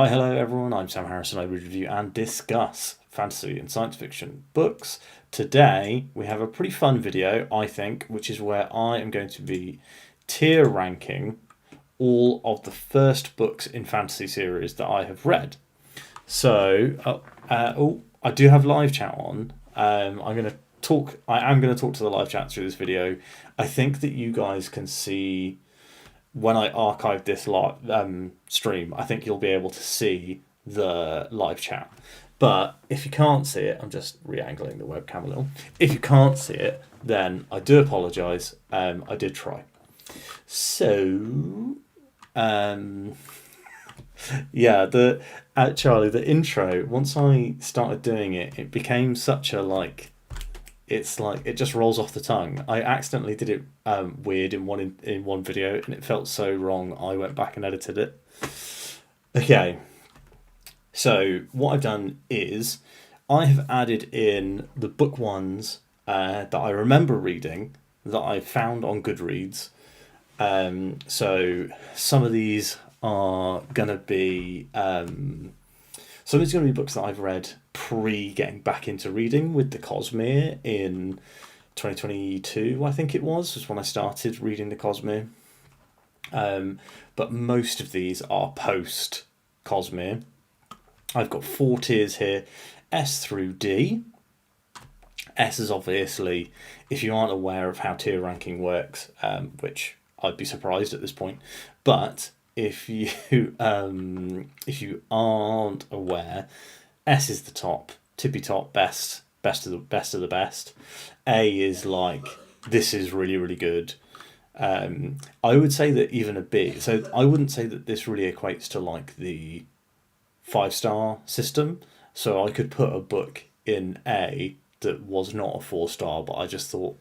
Hi, hello everyone. I'm Sam Harrison. I read, review, and discuss fantasy and science fiction books. Today we have a pretty fun video, I think, which is where I am going to be tier ranking all of the first books in fantasy series that I have read. I do have live chat on. I'm going to talk. I am going to talk to the live chat through this video. I think that you guys can see when I archive this stream, I think you'll be able to see the live chat. But if you can't see it, I'm just re-angling the webcam a little. If you can't see it, then I do apologise. I did try. So, yeah, Charlie, the intro. Once I started doing it, it became such a it's like it just rolls off the tongue. I accidentally did it weird in one video, and it felt so wrong. I went back and edited it. Okay, so what I've done is I have added in the book ones that I remember reading that I found on Goodreads. So some of these are gonna be some of these are going to be books that I've read pre getting back into reading with the Cosmere in 2022, I think it was when I started reading the Cosmere. But most of these are post Cosmere. I've got 4 tiers here, S through D. S is obviously, if you aren't aware of how tier ranking works, which I'd be surprised at this point, but if you aren't aware, S is the top, tippy top, best of the best. A is like, this is really, really good. I would say that even a B, so I wouldn't say that this really equates to like the 5-star system. So I could put a book in A that was not a 4-star, but I just thought,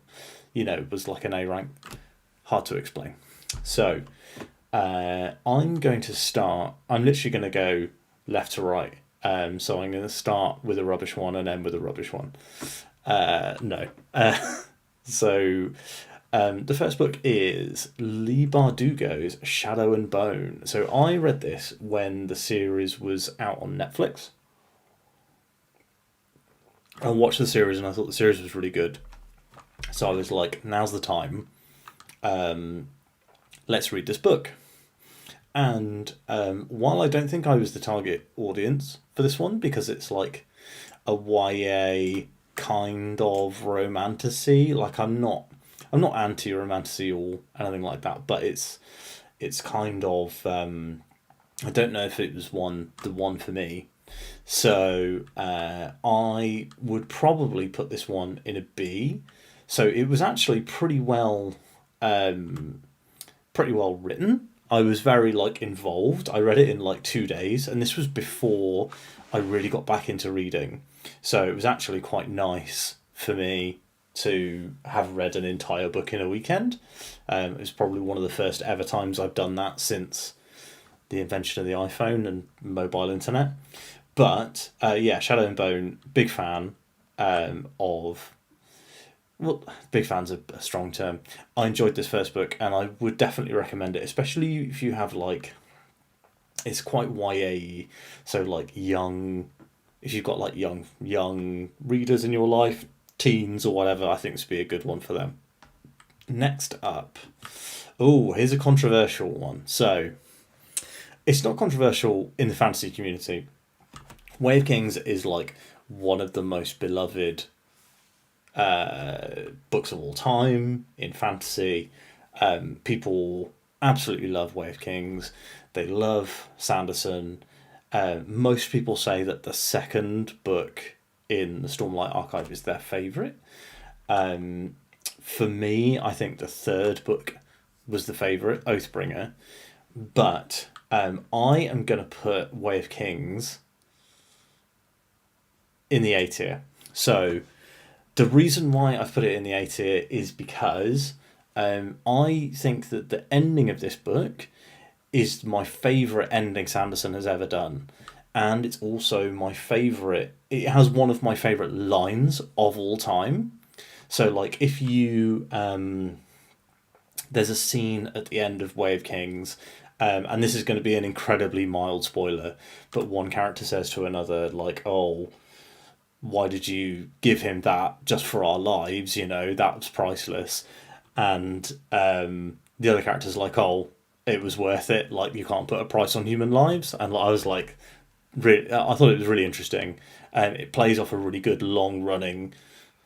it was like an A rank. Hard to explain. So I'm going to start. I'm literally going to go left to right. So I'm going to start with a rubbish one and end with a rubbish one. No. So the first book is Leigh Bardugo's Shadow and Bone. So I read this when the series was out on Netflix. I watched the series and I thought the series was really good. So I was like, now's the time. Let's read this book. And while I don't think I was the target audience for this one, because it's like a YA kind of romantasy, like I'm not anti-romantasy or anything like that, but it's kind of I don't know if it was the one for me. So I would probably put this one in a B. So it was actually pretty well written. I was very involved. I read it in 2 days, and this was before I really got back into reading. So it was actually quite nice for me to have read an entire book in a weekend. It was probably one of the first ever times I've done that since the invention of the iPhone and mobile internet. But Shadow and Bone, big fan of. Well, big fan's a strong term. I enjoyed this first book, and I would definitely recommend it, especially if you have it's quite YA, so young. If you've got young readers in your life, teens or whatever, I think this would be a good one for them. Next up, here's a controversial one. So, it's not controversial in the fantasy community. Way of Kings is one of the most beloved books of all time in fantasy. People absolutely love Way of Kings. They love Sanderson. Most people say that the second book in the Stormlight Archive is their favourite. For me, I think the third book was the favourite, Oathbringer. But I am going to put Way of Kings in the A tier. So the reason why I've put it in the A tier is because I think that the ending of this book is my favourite ending Sanderson has ever done. And it's also my favourite. It has one of my favourite lines of all time. So, if you. There's a scene at the end of Way of Kings, And this is going to be an incredibly mild spoiler, but one character says to another, like, "Oh, why did you give him that just for our lives? You know, that's priceless." And the other character's like, "Oh, it was worth it. Like, you can't put a price on human lives." And I was like, really, I thought it was really interesting. It plays off a really good long running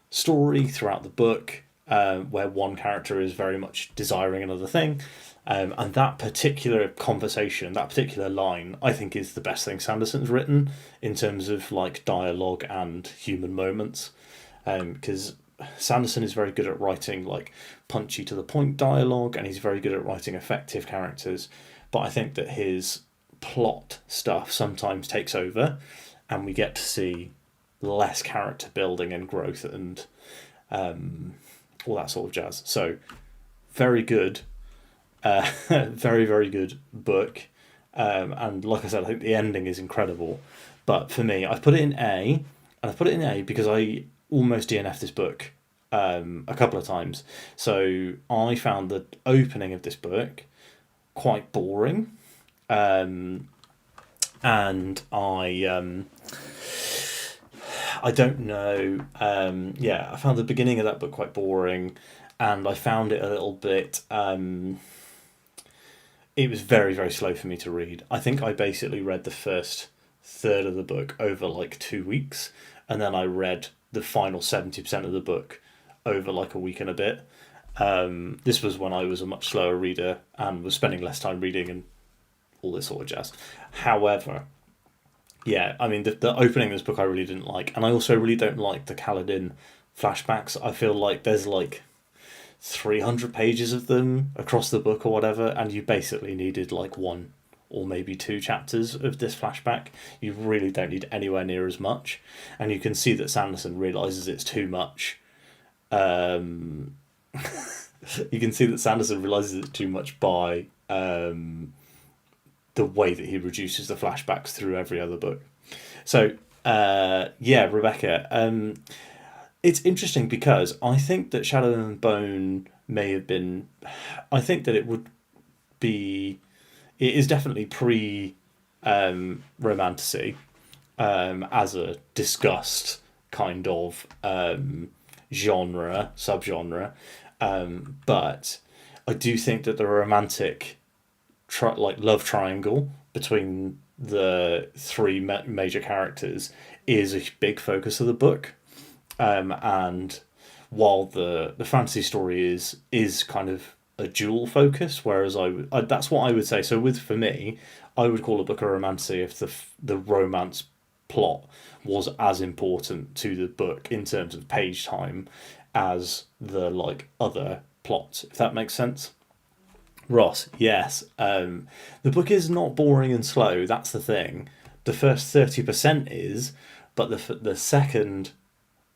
story throughout the book, where one character is very much desiring another thing. And that particular conversation, that particular line, I think is the best thing Sanderson's written in terms of like dialogue and human moments. Because Sanderson is very good at writing like punchy to the point dialogue, and he's very good at writing effective characters. But I think that his plot stuff sometimes takes over, and we get to see less character building and growth and all that sort of jazz. So very good, very very good book. And like I said, I think the ending is incredible. But for me, I put it in A, and I put it in A because I almost DNF'd this book a couple of times. So I found the opening of this book quite boring, and I don't know. I found the beginning of that book quite boring, and I found it a little bit. It was very, very slow for me to read. I think I basically read the first third of the book over like 2 weeks, and then I read the final 70% of the book over like a week and a bit. This was when I was a much slower reader and was spending less time reading and all this sort of jazz. However, yeah, I mean, the opening of this book I really didn't like, and I also really don't like the Kaladin flashbacks. I feel like there's like 300 pages of them across the book or whatever, and you basically needed like one or maybe 2 chapters of this flashback. You really don't need anywhere near as much, and you can see that Sanderson realizes it's too much. You can see that Sanderson realizes it's too much by the way that he reduces the flashbacks through every other book. So Rebecca, it's interesting because I think that Shadow and Bone may have been. I think that it would be. It is definitely pre romantasy as a discussed kind of subgenre, but I do think that the romantic love triangle between the 3 major characters is a big focus of the book. And while the fantasy story is kind of a dual focus, whereas that's what I would say. So for me, I would call a book a romantasy if the romance plot was as important to the book in terms of page time as the like other plots, if that makes sense. Ross, yes. The book is not boring and slow. That's the thing. The first 30% is, but the second,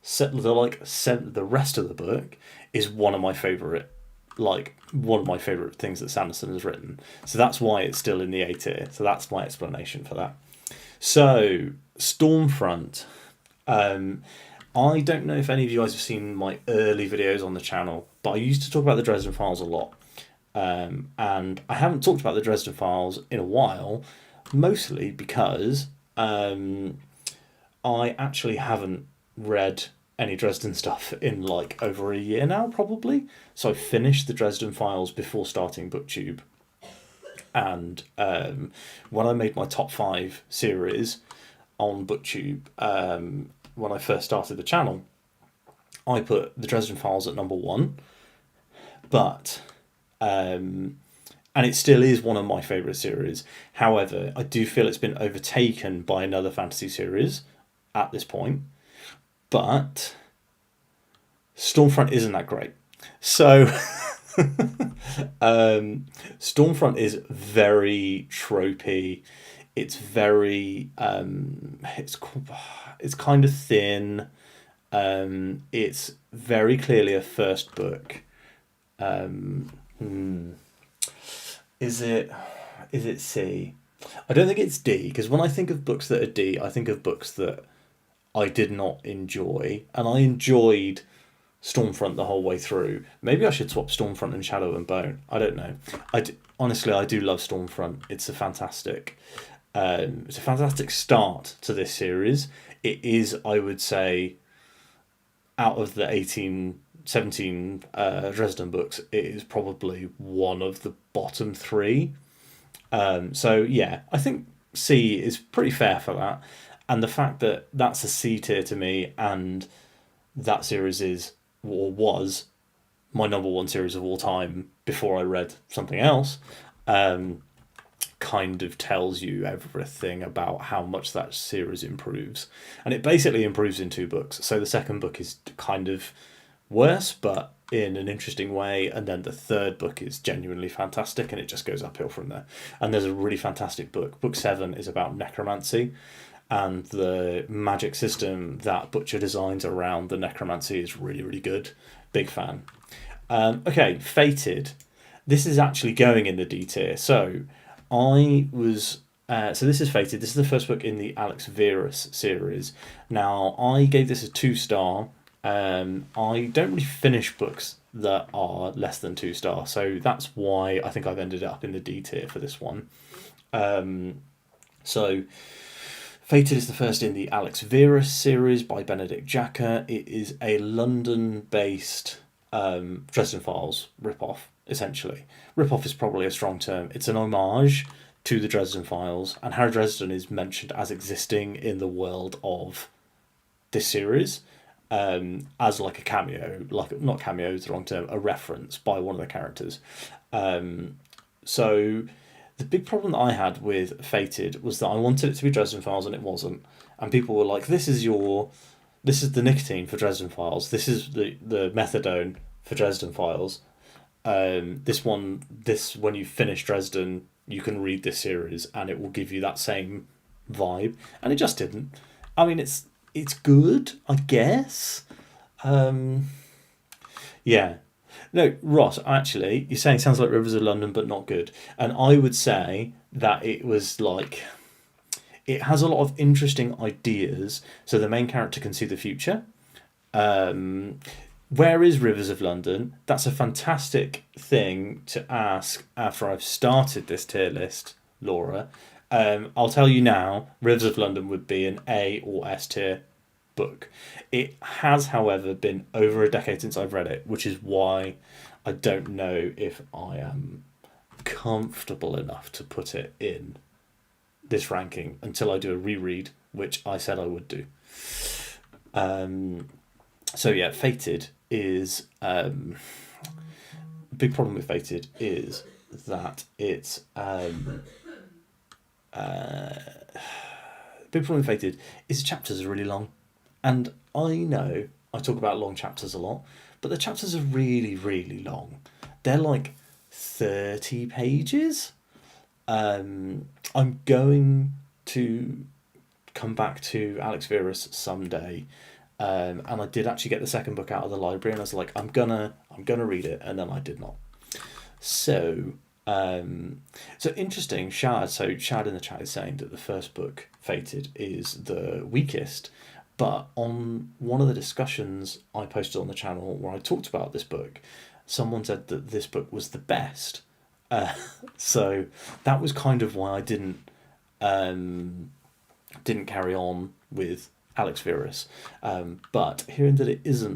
the rest of the book is one of my favorite things that Sanderson has written. So that's why it's still in the A tier. So that's my explanation for that. So Stormfront. I don't know if any of you guys have seen my early videos on the channel, but I used to talk about the Dresden Files a lot. And I haven't talked about the Dresden Files in a while, mostly because I actually haven't read any Dresden stuff in like over a year now, probably. So I finished the Dresden Files before starting BookTube. And when I made my top 5 series on BookTube, when I first started the channel, I put the Dresden Files at number 1. But and it still is one of my favourite series. However, I do feel it's been overtaken by another fantasy series at this point. But Stormfront isn't that great. So Stormfront is very tropey. It's very it's kind of thin. It's very clearly a first book. Is it C? I don't think it's D, because when I think of books that are D, I think of books that I did not enjoy, and I enjoyed Stormfront the whole way through. Maybe I should swap Stormfront and Shadow and Bone. I don't know. honestly, I do love Stormfront. It's a fantastic start to this series. It is, I would say, out of the 17 Dresden books, it is probably one of the bottom three. So yeah, I think C is pretty fair for that, and the fact that that's a C tier to me, and that series is or was my number one series of all time before I read something else, um, kind of tells you everything about how much that series improves. And it basically improves in two books. So the second book is kind of worse, but in an interesting way. And then the third book is genuinely fantastic, and it just goes uphill from there. And there's a really fantastic book. Book 7 is about necromancy, and the magic system that Butcher designs around the necromancy is really, really good. Big fan. Okay, Fated. This is actually going in the D tier. So this is Fated. This is the first book in the Alex Verus series. Now, I gave this a 2-star. I don't really finish books that are less than 2-star, so that's why I think I've ended up in the D tier for this one. So, Fated is the first in the Alex Verus series by Benedict Jacker. It is a London-based Dresden Files rip-off, essentially. Rip-off is probably a strong term. It's an homage to the Dresden Files, and Harry Dresden is mentioned as existing in the world of this series, as like a cameo, like not cameo is the wrong term, a reference by one of the characters. So the big problem that I had with Fated was that I wanted it to be Dresden Files and it wasn't, and people were like, "This is the nicotine for Dresden Files. This is the methadone for Dresden Files. When you finish Dresden, you can read this series and it will give you that same vibe." And it just didn't. I mean, it's good, I guess. Yeah. No, Ross, actually, you're saying it sounds like Rivers of London, but not good. And I would say that it was like, it has a lot of interesting ideas. So the main character can see the future. Where is Rivers of London? That's a fantastic thing to ask after I've started this tier list, Laura. I'll tell you now, Rivers of London would be an A or S tier book. It has, however, been over a decade since I've read it, which is why I don't know if I am comfortable enough to put it in this ranking until I do a reread, which I said I would do. So yeah, Fated is big problem with Fated is that it's big problem with Fated is the chapters are really long, and I know I talk about long chapters a lot, but the chapters are really, really long. They're like 30 pages. I'm going to come back to Alex Verus someday, and I did actually get the second book out of the library, and I was like, I'm gonna read it, and then I did not. So interesting, Shad. So Shad in the chat is saying that the first book, Fated, is the weakest. But on one of the discussions I posted on the channel where I talked about this book, someone said that this book was the best. So that was kind of why I didn't carry on with Alex Verus. But hearing that it is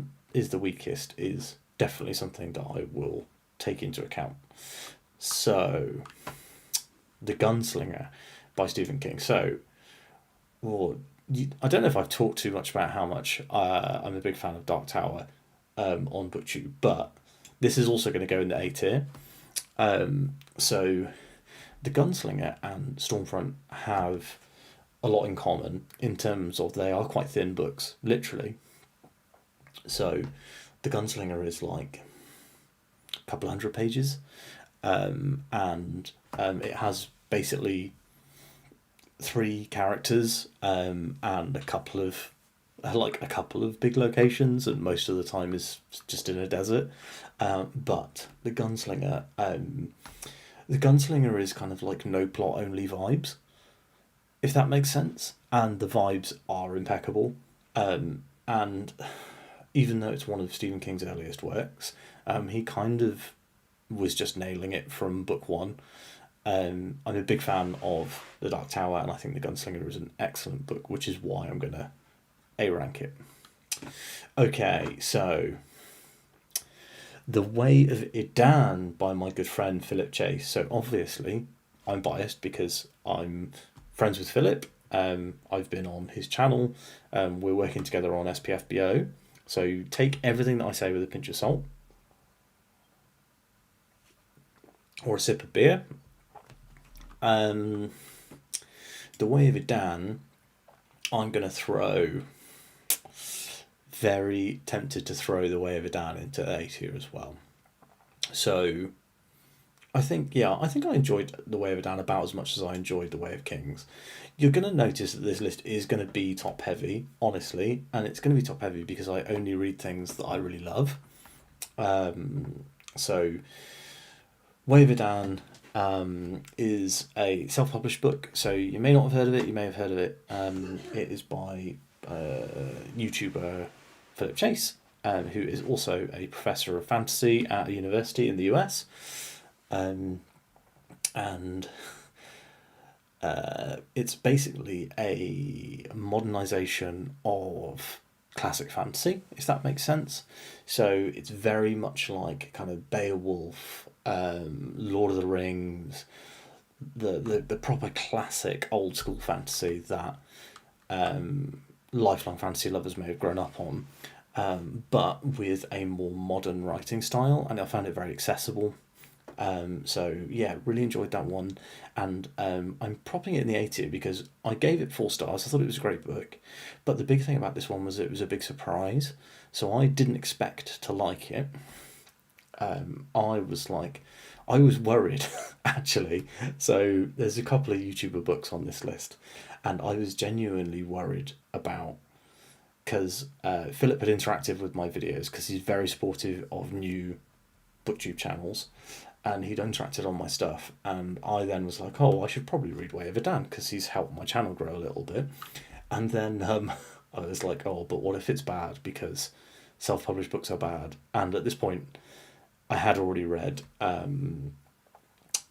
the weakest is definitely something that I will take into account. So, The Gunslinger by Stephen King. So, I don't know if I've talked too much about how much I'm a big fan of Dark Tower on BookTube, but this is also going to go in the A tier. So, The Gunslinger and Stormfront have a lot in common in terms of they are quite thin books, literally. So, The Gunslinger is like a couple hundred pages, and it has basically 3 characters and a couple of big locations, and most of the time is just in a desert. But the Gunslinger is kind of like no plot, only vibes, if that makes sense. And the vibes are impeccable. And even though it's one of Stephen King's earliest works, he kind of was just nailing it from book one. I'm a big fan of The Dark Tower, and I think The Gunslinger is an excellent book, which is why I'm going to A rank it. Okay, so The Way of Aan by my good friend Philip Chase. So obviously, I'm biased because I'm friends with Philip. I've been on his channel. We're working together on SPFBO. So take everything that I say with a pinch of salt, or a sip of beer. The Way of Aan, I'm going to throw... Very tempted to throw The Way of Aan into A tier as well. So I think I enjoyed The Way of Aan about as much as I enjoyed The Way of Kings. You're going to notice that this list is going to be top heavy, honestly, and it's going to be top heavy because I only read things that I really love. So Way of Aan is a self-published book, so you may not have heard of it, you may have heard of it. It is by YouTuber Philip Chase, who is also a professor of fantasy at a university in the US. And it's basically a modernization of classic fantasy, if that makes sense. So it's very much like kind of Beowulf, Lord of the Rings, the proper classic old school fantasy that lifelong fantasy lovers may have grown up on, but with a more modern writing style, and I found it very accessible. So yeah, really enjoyed that one, and I'm propping it in the A tier because I gave it 4 stars. I thought it was a great book, but the big thing about this one was it was a big surprise. So I didn't expect to like it. I was worried actually. So there's a couple of YouTuber books on this list, and I was genuinely worried about, because Philip had interacted with my videos because he's very supportive of new booktube channels, and he'd interacted on my stuff, and I then was like, oh, I should probably read Way of Aan because he's helped my channel grow a little bit. And then I was like, oh, but what if it's bad, because self-published books are bad. And at this point I had already read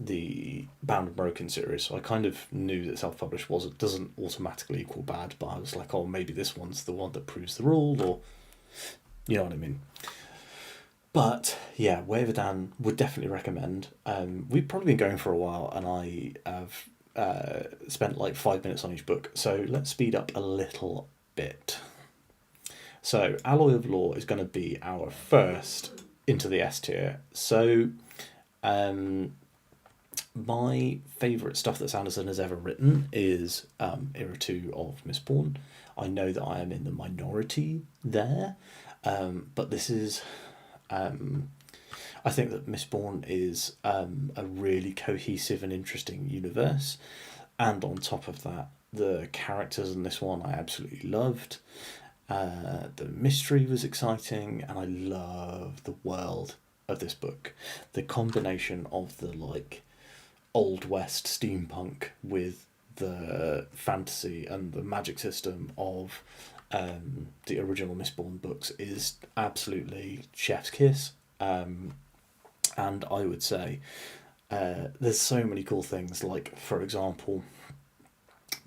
the Bound and Broken series, so I kind of knew that self-published doesn't automatically equal bad, but I was like, oh, maybe this one's the one that proves the rule, or you know what I mean. But yeah, Way of Aan would definitely recommend. We've probably been going for a while, and I have spent like 5 minutes on each book, so let's speed up a little bit. So Alloy of Law is going to be our first into the S tier. So my favourite stuff that Sanderson has ever written is Era 2 of Mistborn. I know that I am in the minority there, but this is... I think that Mistborn is a really cohesive and interesting universe, and on top of that, the characters in this one I absolutely loved. The mystery was exciting, and I love the world of this book. The combination of the like Old West steampunk with the fantasy and the magic system of the original Mistborn books is absolutely chef's kiss. And I would say there's so many cool things, like for example,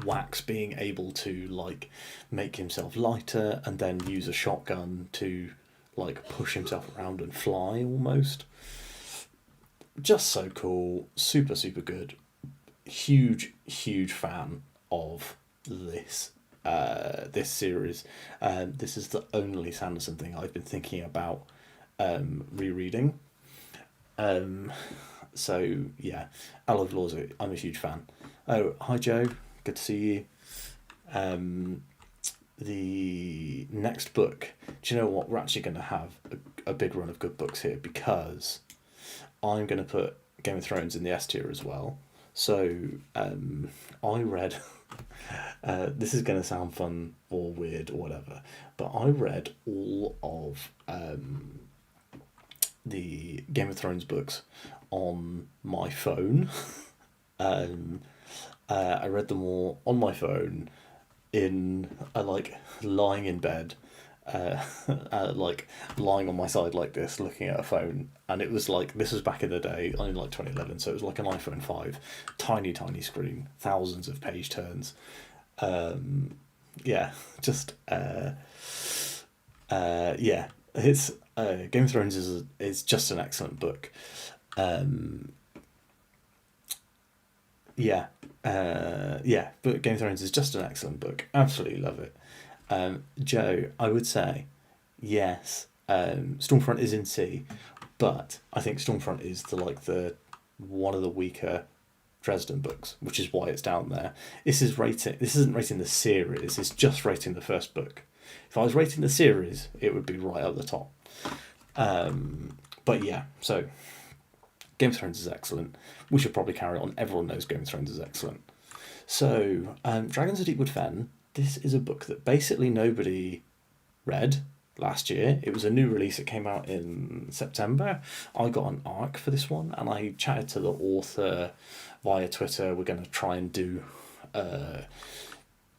Wax being able to like make himself lighter and then use a shotgun to like push himself around and fly almost. Just so cool, super good. Huge fan of this series. This is the only Sanderson thing I've been thinking about rereading. So yeah, Alloy of Law, I'm a huge fan. Oh, hi Joe, good to see you. The next book, do you know what? We're actually going to have a big run of good books here, because I'm going to put Game of Thrones in the S tier as well. So I read... this is going to sound fun or weird or whatever, but I read all of the Game of Thrones books on my phone. I read them all on my phone, like lying in bed, like lying on my side like this, looking at a phone, and it was like, this was back in the day, in like 2011, so it was like an iPhone 5, tiny screen, thousands of page turns. Yeah, just yeah, it's Game of Thrones is just an excellent book. Um, yeah, yeah, but Game of Thrones is just an excellent book. Absolutely love it. Joe, I would say yes. Stormfront is in C, but I think Stormfront is the one of the weaker Dresden books, which is why it's down there. This isn't rating the series. It's just rating the first book. If I was rating the series, it would be right at the top. But yeah, so Game of Thrones is excellent. We should probably carry on. Everyone knows Game of Thrones is excellent. So, Dragons of Deepwood Fen. This is a book that basically nobody read last year. It was a new release. It came out in September. I got an ARC for this one, and I chatted to the author via Twitter. We're going to try and do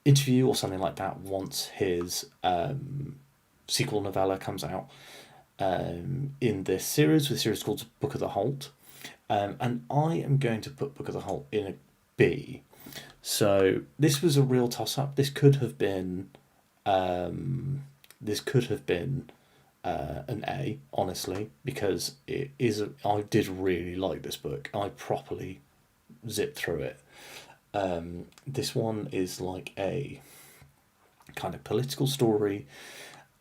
interview or something like that once his sequel novella comes out in this series. The series is called Book of the Halt. And I am going to put Book of the Halt in a B. So this was a real toss-up. This could have been an A, honestly, because it is. I did really like this book. I properly zipped through it. This one is like a kind of political story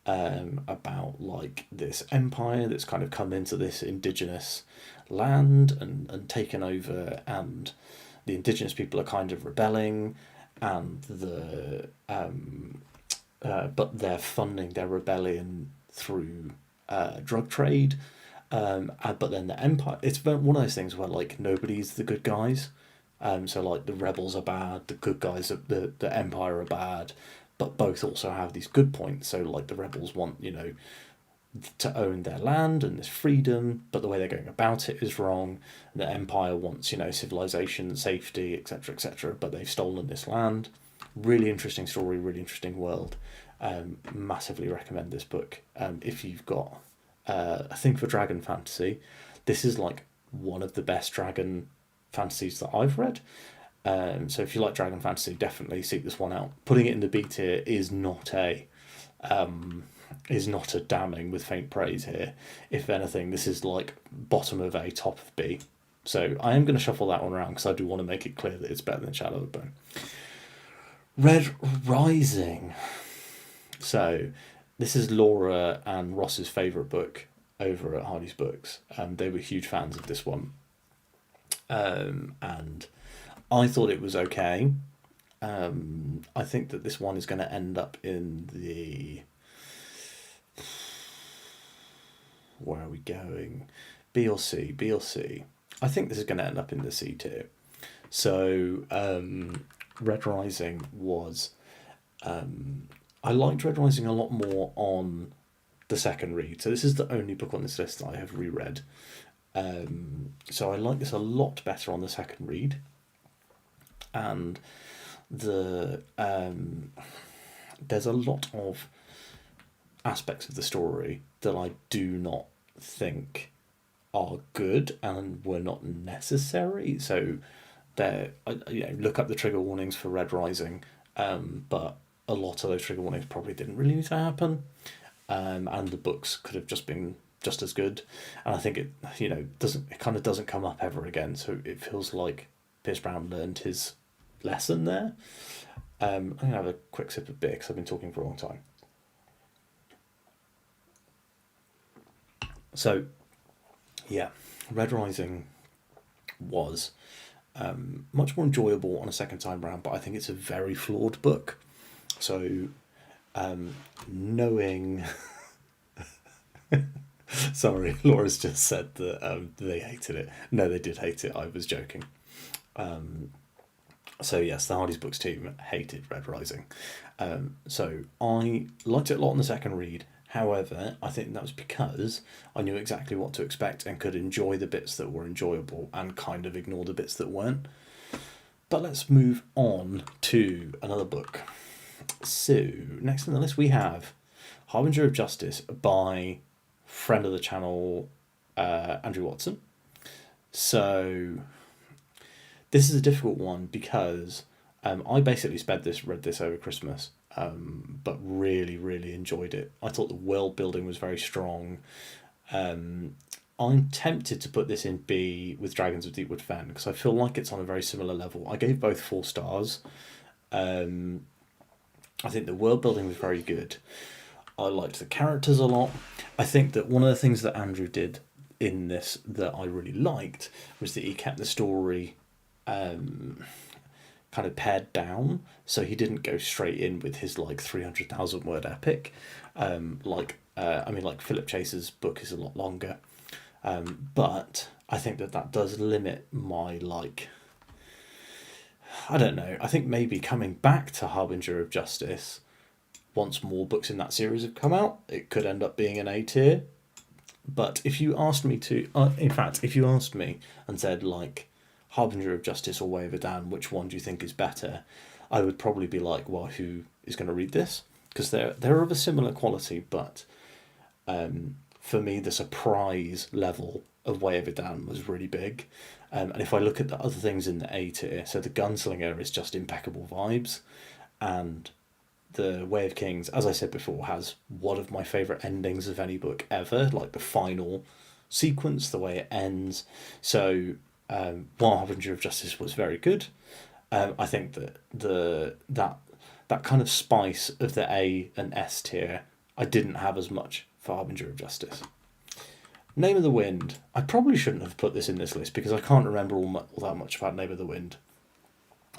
about like this empire that's kind of come into this indigenous land and taken over, and the indigenous people are kind of rebelling, and but they're funding their rebellion through drug trade. But then the empire, it's one of those things where like nobody's the good guys. So like the rebels are bad, the good guys, the empire are bad, but both also have these good points. So like the rebels want, to own their land and this freedom, but the way they're going about it is wrong. The empire wants, civilization, safety, etc., etc., but they've stolen this land. Really interesting story, really interesting world. Massively recommend this book. If you've got a thing for dragon fantasy, this is like one of the best dragon fantasies that I've read. So if you like dragon fantasy, definitely seek this one out. Putting it in the B tier is not a damning with faint praise here. If anything, this is like bottom of A, top of B. So I am going to shuffle that one around because I do want to make it clear that it's better than Shadow of the Bone. Red Rising. So this is Laura and Ross's favourite book over at Hardy's Books. They were huge fans of this one. And I thought it was okay. I think that this one is going to end up in the... Where are we going? B or C? B or C? I think this is going to end up in the C tier. So, Red Rising was... I liked Red Rising a lot more on the second read. So this is the only book on this list that I have reread. So I like this a lot better on the second read. And there's a lot of aspects of the story that I do not think are good and were not necessary. So look up the trigger warnings for Red Rising, but a lot of those trigger warnings probably didn't really need to happen, and the books could have just been just as good. And I think it kind of doesn't come up ever again. So it feels like Pierce Brown learned his lesson there. I'm gonna have a quick sip of beer because I've been talking for a long time. So, yeah, Red Rising was much more enjoyable on a second time round, but I think it's a very flawed book. So, knowing... Sorry, Laura's just said that they hated it. No, they did hate it. I was joking. So yes, the Hardy's Books team hated Red Rising. So I liked it a lot on the second read. However, I think that was because I knew exactly what to expect and could enjoy the bits that were enjoyable and kind of ignore the bits that weren't. But let's move on to another book. So, next on the list we have Harbinger of Justice by friend of the channel, Andrew Watson. So this is a difficult one because I basically read this over Christmas, but really, really enjoyed it. I thought the world building was very strong. I'm tempted to put this in B with Dragons of Deepwood Fen because I feel like it's on a very similar level. I gave both 4 stars. I think the world building was very good. I liked the characters a lot. I think that one of the things that Andrew did in this that I really liked was that he kept the story kind of pared down, so he didn't go straight in with his like 300,000 word epic. Like Philip Chase's book is a lot longer, but I think that does limit my like. I don't know. I think maybe coming back to Harbinger of Justice, once more books in that series have come out, it could end up being an A tier. But if you asked me to, if you asked me and said like Harbinger of Justice or Way of Aan, which one do you think is better? I would probably be like, well, who is going to read this? Because they're of a similar quality, but for me, the surprise level of Way of Aan was really big. And if I look at the other things in the A tier, so the Gunslinger is just impeccable vibes, and the Way of Kings, as I said before, has one of my favourite endings of any book ever, like the final sequence, the way it ends. So while Harbinger of Justice was very good, I think that that kind of spice of the A and S tier, I didn't have as much for Harbinger of Justice. Name of the Wind. I probably shouldn't have put this in this list because I can't remember all that much about Name of the Wind.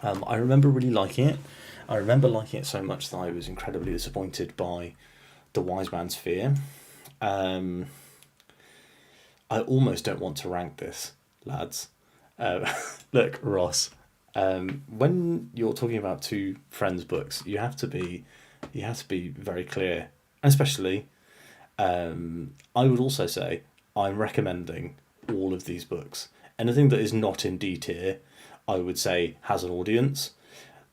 I remember really liking it. I remember liking it so much that I was incredibly disappointed by The Wise Man's Fear. I almost don't want to rank this, lads. Look, Ross, when you're talking about two friends' books, you have to be very clear. And especially, I would also say I'm recommending all of these books. Anything that is not in D tier, I would say has an audience.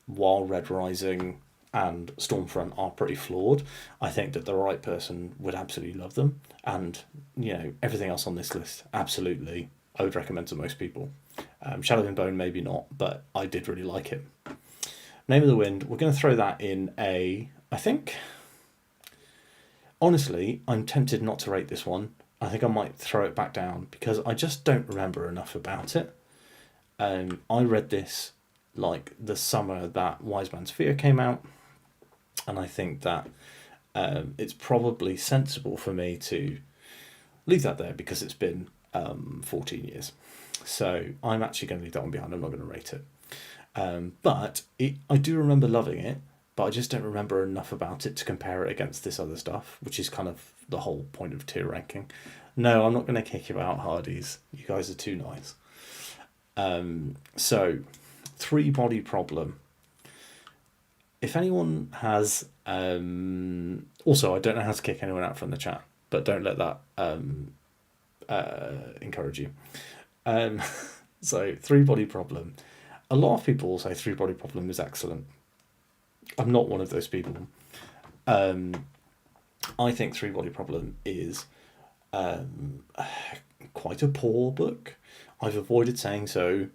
While Red Rising and Stormfront are pretty flawed, I think that the right person would absolutely love them. And, everything else on this list, absolutely, I would recommend to most people. Shadow and Bone, maybe not, but I did really like it. Name of the Wind, we're going to throw that in A, I think. Honestly, I'm tempted not to rate this one. I think I might throw it back down because I just don't remember enough about it. I read this like the summer that Wise Man's Fear came out, and I think that it's probably sensible for me to leave that there because it's been 14 years. So I'm actually going to leave that one behind. I'm not going to rate it. But I do remember loving it, but I just don't remember enough about it to compare it against this other stuff, which is kind of the whole point of tier ranking. No, I'm not going to kick you out, Hardies. You guys are too nice. So, 3-body problem. If anyone has... also, I don't know how to kick anyone out from the chat, but don't let that encourage you. So, 3-body problem. A lot of people say 3-body problem is excellent. I'm not one of those people. I think 3-body problem is quite a poor book. I've avoided saying so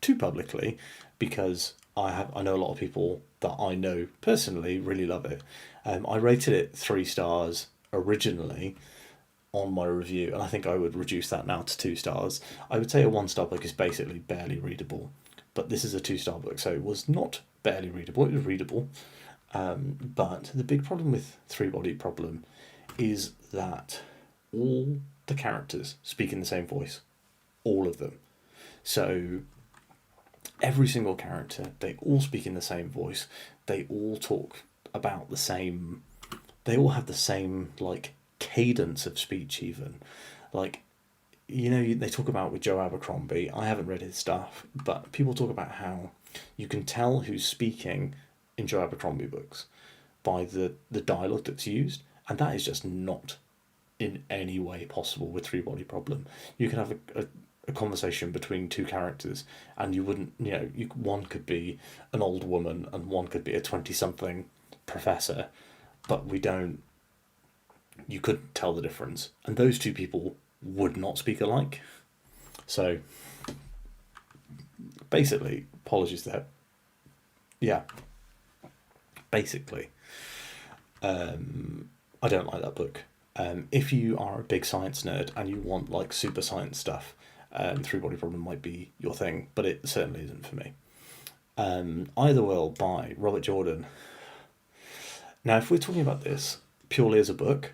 too publicly because I know a lot of people that I know personally really love it. I rated it 3 stars originally on my review, and I think I would reduce that now to 2 stars. I would say a 1-star book is basically barely readable, but this is a 2-star book, so it was not barely readable, it was readable. But the big problem with 3-body problem is that all the characters speak in the same voice. All of them. So every single character, they all speak in the same voice. They all talk about the same... They all have the same, like, cadence of speech even. Like, they talk about with Joe Abercrombie, I haven't read his stuff, but people talk about how you can tell who's speaking in Joe Abercrombie books by the dialogue that's used, and that is just not in any way possible with 3-body problem. You can have a conversation between 2 characters and you wouldn't, one could be an old woman and one could be a 20-something professor, but we don't you couldn't tell the difference. And those two people would not speak alike. So, basically, apologies there. Yeah. Basically, I don't like that book. If you are a big science nerd and you want like super science stuff, Three Body Problem might be your thing, but it certainly isn't for me. Either Will by Robert Jordan. Now, if we're talking about this purely as a book,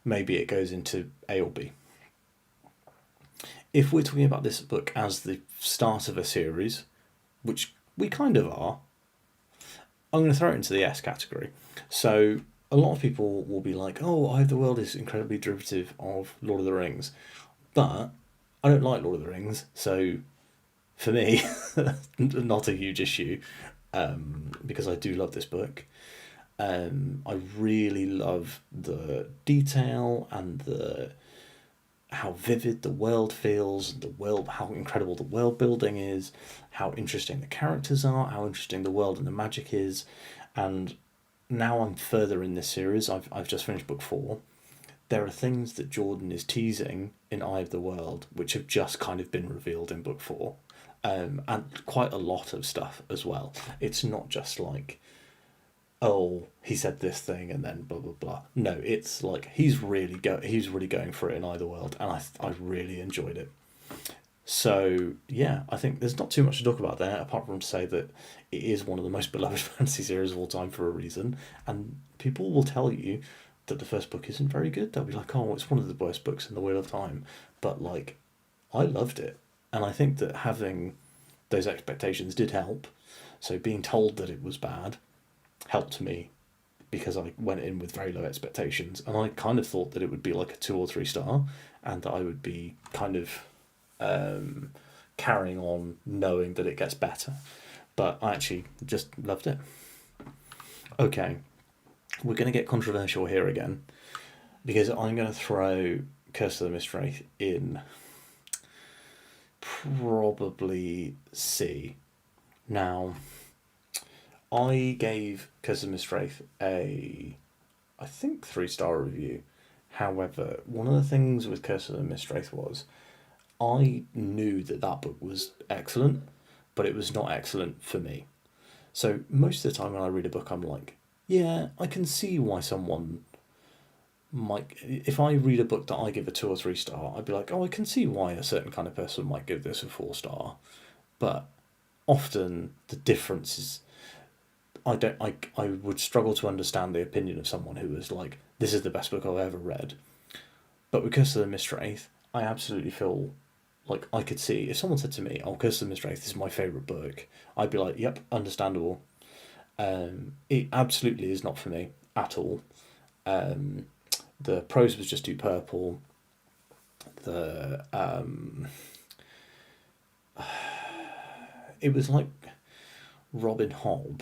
maybe it goes into A or B. If we're talking about this book as the start of a series, which we kind of are, I'm going to throw it into the S category. So a lot of people will be like, oh, Eye of the World is incredibly derivative of Lord of the Rings. But I don't like Lord of the Rings, so for me, not a huge issue, because I do love this book. I really love the detail and how vivid the world feels, how incredible the world building is, how interesting the characters are, how interesting the world and the magic is, and now I'm further in this series. I've just finished book 4. There are things that Jordan is teasing in Eye of the World which have just kind of been revealed in book 4, and quite a lot of stuff as well. It's not just like, oh, he said this thing and then blah blah blah. No, it's like he's really going for it in Eye of the World, and I really enjoyed it. So yeah, I think there's not too much to talk about there, apart from to say that it is one of the most beloved fantasy series of all time for a reason, and people will tell you that the first book isn't very good. They'll be like, oh, it's one of the worst books in the Wheel of Time, but like, I loved it, and I think that having those expectations did help. So being told that it was bad helped me, because I went in with very low expectations, and I kind of thought that it would be like a 2 or 3 star, and that I would be kind of carrying on knowing that it gets better. But I actually just loved it. Okay, we're going to get controversial here again, because I'm going to throw Curse of the Mistwraith in probably C. Now, I gave Curse of the Mistwraith I think 3-star review. However, one of the things with Curse of the Mistwraith was I knew that book was excellent, but it was not excellent for me. So most of the time when I read a book, I'm like, yeah, I can see why someone might. If I read a book that I give a 2 or 3 star, I'd be like, oh, I can see why a certain kind of person might give this a 4 star. But often the difference is, I would struggle to understand the opinion of someone who was like, this is the best book I've ever read. But with Curse of the Mistwraith, I absolutely feel like I could see, if someone said to me, oh, Curse of the Mistwraith is my favourite book, I'd be like, yep, understandable. It absolutely is not for me at all. The prose was just too purple. It was like Robin Hobb,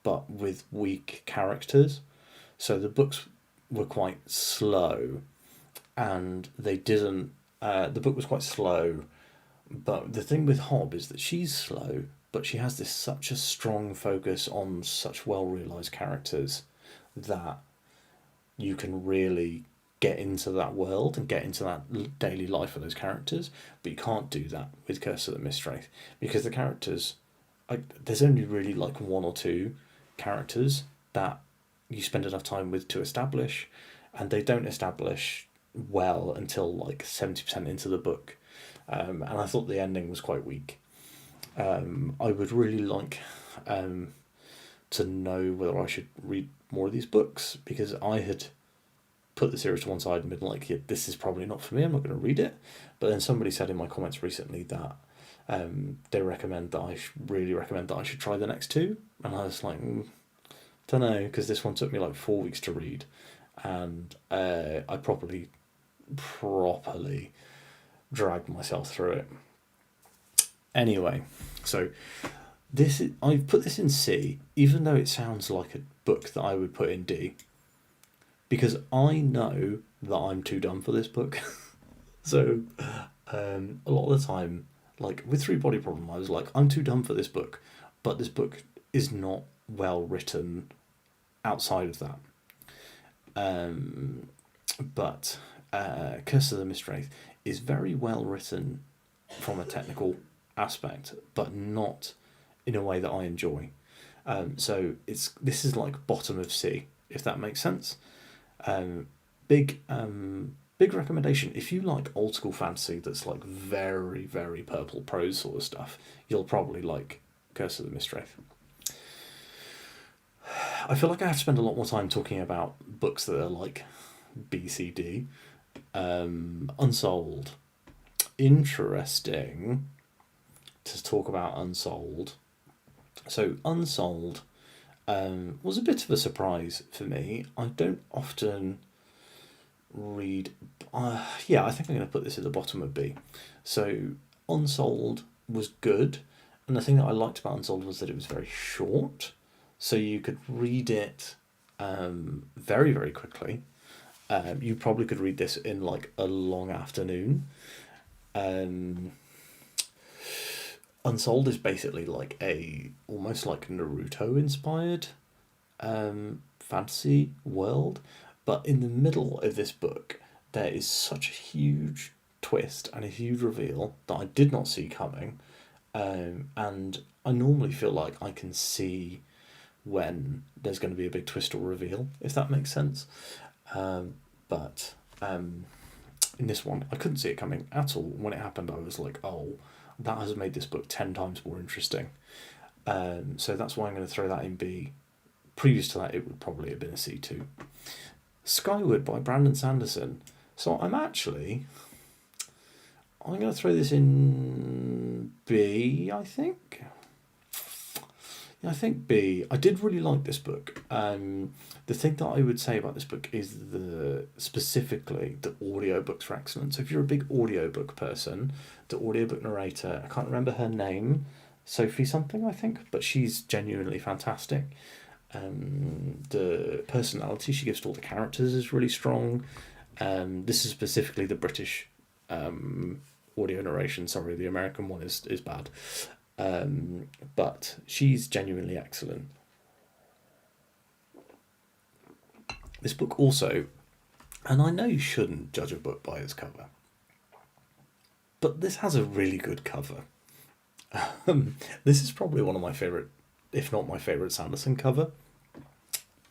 but with weak characters. So the books were quite slow, and they didn't. The book was quite slow, but the thing with Hobb is that she's slow, but she has such a strong focus on such well realised characters that you can really get into that world and get into that daily life of those characters. But you can't do that with Curse of the Mistwraith, because the characters, there's only really like 1 or 2 characters that you spend enough time with to establish, and they don't establish well until like 70% into the book. And I thought the ending was quite weak. I would really like to know whether I should read more of these books, because I had put the series to one side and been like, yeah, this is probably not for me, I'm not going to read it. But then somebody said in my comments recently that they recommend that I really recommend that I should try the next 2, and I was like, don't know, because this one took me like 4 weeks to read, and I properly dragged myself through it. Anyway, so I've put this in C, even though it sounds like a book that I would put in D, because I know that I'm too dumb for this book. So a lot of the time, like with Three Body Problem, I was like, I'm too dumb for this book, but this book is not well written outside of that. But Curse of the Mistwraith is very well written from a technical aspect, but not in a way that I enjoy. So this is like bottom of sea, if that makes sense. Big recommendation. If you like old school fantasy that's like very, very purple prose sort of stuff, you'll probably like Curse of the Mistwraith. I feel like I have to spend a lot more time talking about books that are like B, C, D. Unsold. Interesting to talk about Unsold. So Unsold was a bit of a surprise for me. I don't often read... yeah, I think I'm going to put this at the bottom of B. So Unsold was good, and the thing that I liked about Unsold was that it was very short, so you could read it very, very quickly. You probably could read this in like a long afternoon. Unsold is basically like almost like Naruto inspired fantasy world, but in the middle of this book there is such a huge twist and a huge reveal that I did not see coming, and I normally feel like I can see when there's going to be a big twist or reveal, if that makes sense. But in this one, I couldn't see it coming at all. When it happened, I was like, oh, that has made this book 10 times more interesting. So that's why I'm going to throw that in B. Previous to that, it would probably have been a C2. Skyward by Brandon Sanderson. So I'm going to throw this in B, I think. I think B. I did really like this book. The thing that I would say about this book is specifically the audiobooks are excellent. So if you're a big audiobook person, the audiobook narrator, I can't remember her name, Sophie something, I think, but she's genuinely fantastic. The personality she gives to all the characters is really strong. This is specifically the British audio narration. Sorry, the American one is bad. But she's genuinely excellent. This book also, and I know you shouldn't judge a book by its cover, but this has a really good cover. This is probably one of my favourite, if not my favourite Sanderson cover.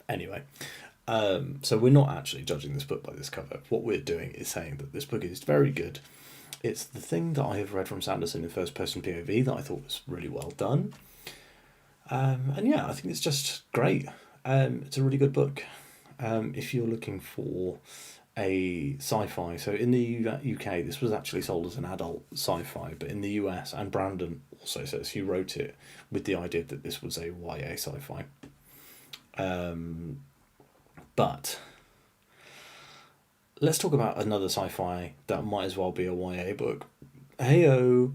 Anyway, so we're not actually judging this book by this cover. What we're doing is saying that this book is very good. It's the thing that I have read from Sanderson in first-person POV that I thought was really well done. And yeah, I think it's just great. It's a really good book. If you're looking for a sci-fi, so in the UK, this was actually sold as an adult sci-fi, but in the US, and Brandon also says he wrote it with the idea that this was a YA sci-fi. But let's talk about another sci-fi that might as well be a YA book. Heyo.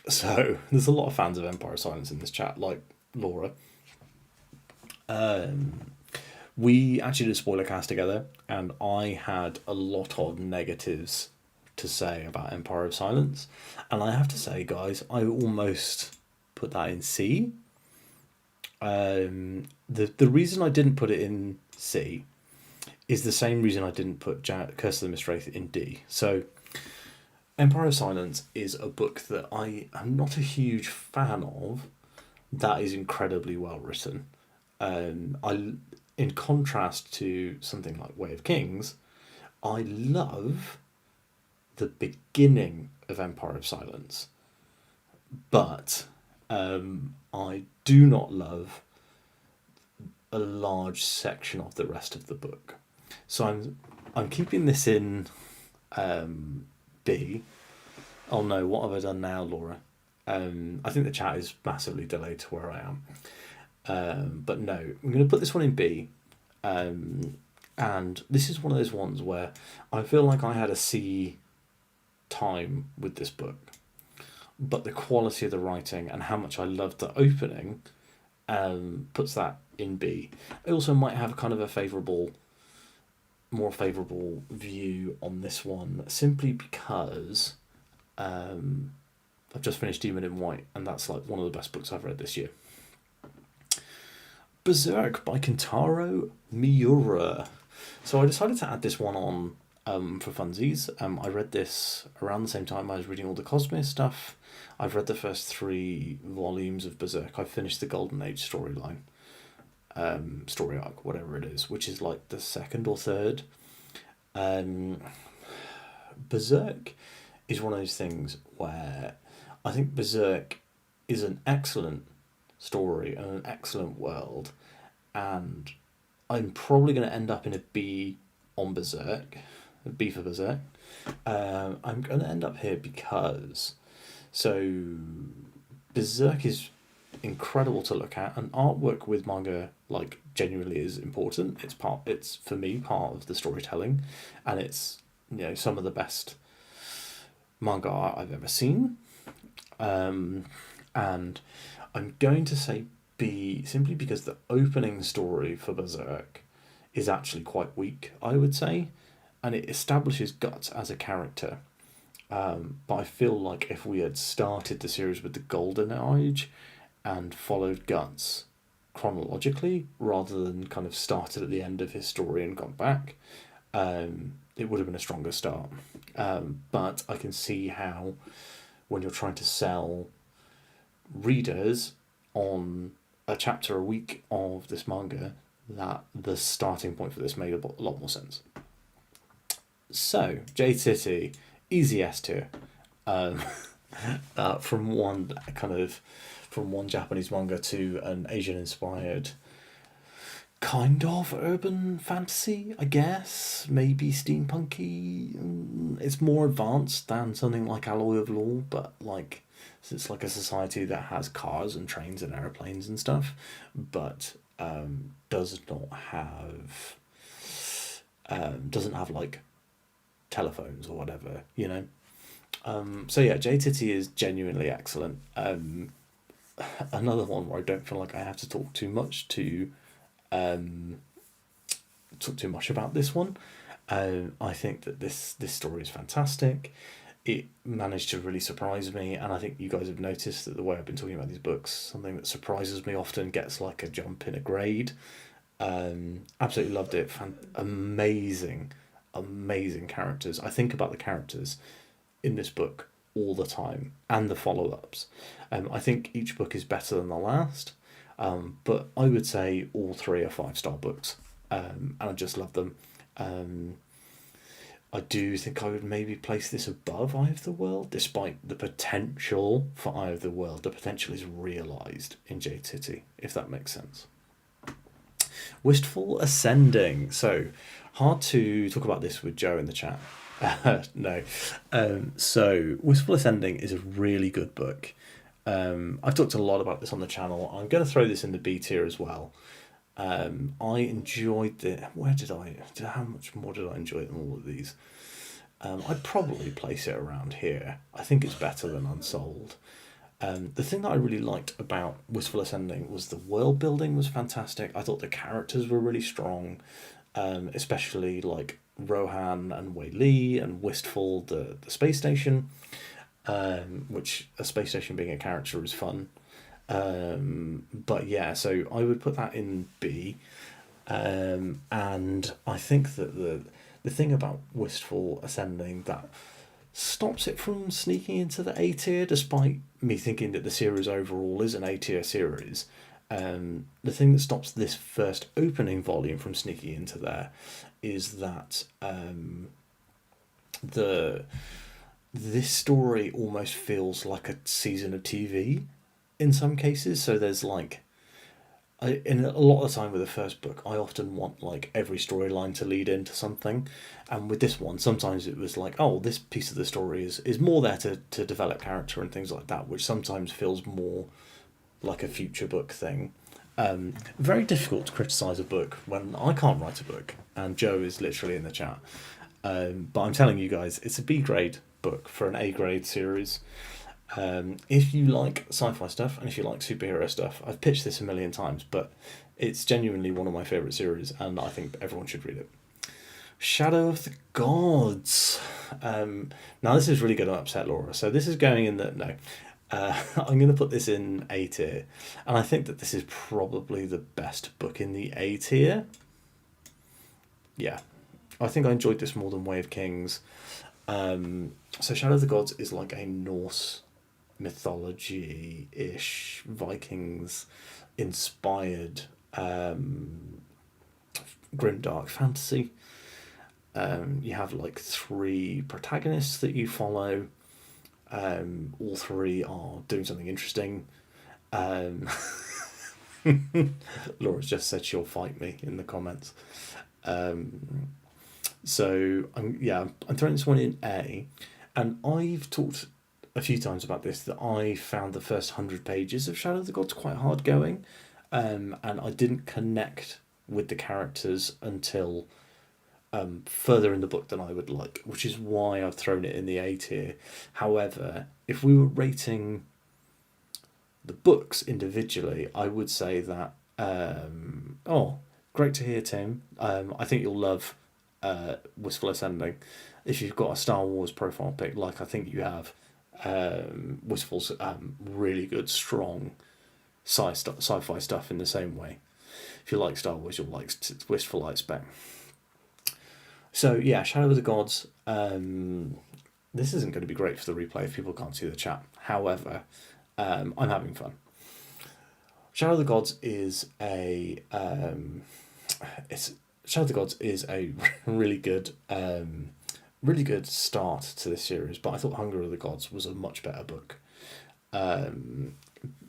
So there's a lot of fans of Empire of Silence in this chat, like Laura. We actually did a spoiler cast together, and I had a lot of negatives to say about Empire of Silence, and I have to say, guys, I almost put that in C. The reason I didn't put it in C is the same reason I didn't put Curse of the Mistwraith in D. So Empire of Silence is a book that I am not a huge fan of, that is incredibly well written. In contrast to something like Way of Kings, I love the beginning of Empire of Silence, but I do not love a large section of the rest of the book. So I'm keeping this in B. Oh no, what have I done now, Laura? I think the chat is massively delayed to where I am. But no, I'm going to put this one in B. And this is one of those ones where I feel like I had a C time with this book, but the quality of the writing and how much I loved the opening puts that in B. I also might have kind of a more favourable view on this one, simply because I've just finished Demon in White, and that's like one of the best books I've read this year. Berserk by Kentaro Miura. So I decided to add this one on for funsies. I read this around the same time I was reading all the Cosmere stuff. I've read the first 3 volumes of Berserk. I've finished the Golden Age storyline, story arc, whatever it is, which is like the second or third. Um, Berserk is one of those things where I think Berserk is an excellent story and an excellent world, and I'm probably going to end up in a B on Berserk, a B for Berserk. I'm going to end up here because so Berserk is incredible to look at, and artwork with manga like genuinely is important. It's for me part of the storytelling, and it's some of the best manga art I've ever seen. And I'm going to say B simply because the opening story for Berserk is actually quite weak, I would say, and it establishes Guts as a character. But I feel like if we had started the series with the Golden Age and followed Guts chronologically rather than kind of started at the end of his story and gone back, it would have been a stronger start. But I can see how when you're trying to sell readers on a chapter a week of this manga, that the starting point for this made a lot more sense. So, J-Tity, easy S tier. From one Japanese manga to an Asian inspired kind of urban fantasy, I guess. Maybe steampunky. It's more advanced than something like Alloy of Law, but like it's like a society that has cars and trains and airplanes and stuff, but does not have doesn't have like telephones or whatever, So yeah, J-Tity is genuinely excellent. Another one where I don't feel like I have to talk too much about this one. I think that this story is fantastic. It managed to really surprise me, and I think you guys have noticed that the way I've been talking about these books, something that surprises me often gets like a jump in a grade. Absolutely loved it. Amazing characters. I think about the characters in this book all the time, and the follow-ups. I think each book is better than the last, but I would say all 3 are 5-star books, and I just love them. I do think I would maybe place this above Eye of the World, despite the potential for Eye of the World. The potential is realised in J-Tity, if that makes sense. Wistful Ascending. So, hard to talk about this with Joe in the chat. No. So, Wistful Ascending is a really good book. I've talked a lot about this on the channel. I'm going to throw this in the B tier as well. I enjoyed it. How much more did I enjoy it than all of these? I'd probably place it around here. I think it's better than Unsold. The thing that I really liked about Wistful Ascending was the world building was fantastic. I thought the characters were really strong, especially like Rohan and Wei Li and Wistful, the space station, which a space station being a character is fun. But yeah, so I would put that in B. And I think that the thing about Wistful Ascending that stops it from sneaking into the A tier, despite me thinking that the series overall is an A tier series, the thing that stops this first opening volume from sneaking into there is that this story almost feels like a season of TV in some cases. So there's like, in a lot of the time with the first book, I often want like every storyline to lead into something, and with this one, sometimes it was like, oh, this piece of the story is more there to develop character and things like that, which sometimes feels more like a future book thing. Very difficult to criticise a book when I can't write a book, and Joe is literally in the chat. But I'm telling you guys, it's a B grade book for an A grade series. If you like sci-fi stuff and if you like superhero stuff, I've pitched this a million times, but it's genuinely one of my favourite series, and I think everyone should read it. Shadow of the Gods. Now this is really going to upset Laura, so this is going in the no. I'm going to put this in A tier, and I think that this is probably the best book in the A tier. yeah, I think I enjoyed this more than Way of Kings. So Shadow of the Gods is like a Norse mythology-ish, Vikings inspired grimdark fantasy. You have like three protagonists that you follow. All three are doing something interesting. Um, Laura's just said she'll fight me in the comments. So I'm throwing this one in A, and I've talked a few times about this, that I found the first 100 pages of Shadow of the Gods quite hard going, and I didn't connect with the characters until further in the book than I would like, which is why I've thrown it in the A tier. However, if we were rating the books individually, I would say that great to hear, Tim. I think you'll love Wistful Ascending. If you've got a Star Wars profile pic, like I think you have, Wistful's really good, strong sci-fi stuff in the same way. If you like Star Wars, you'll like Wistful, I expect. So yeah, Shadow of the Gods. This isn't going to be great for the replay if people can't see the chat. However, I'm having fun. Shadow of the Gods is a Shadow of the Gods is a really good start to this series, but I thought Hunger of the Gods was a much better book.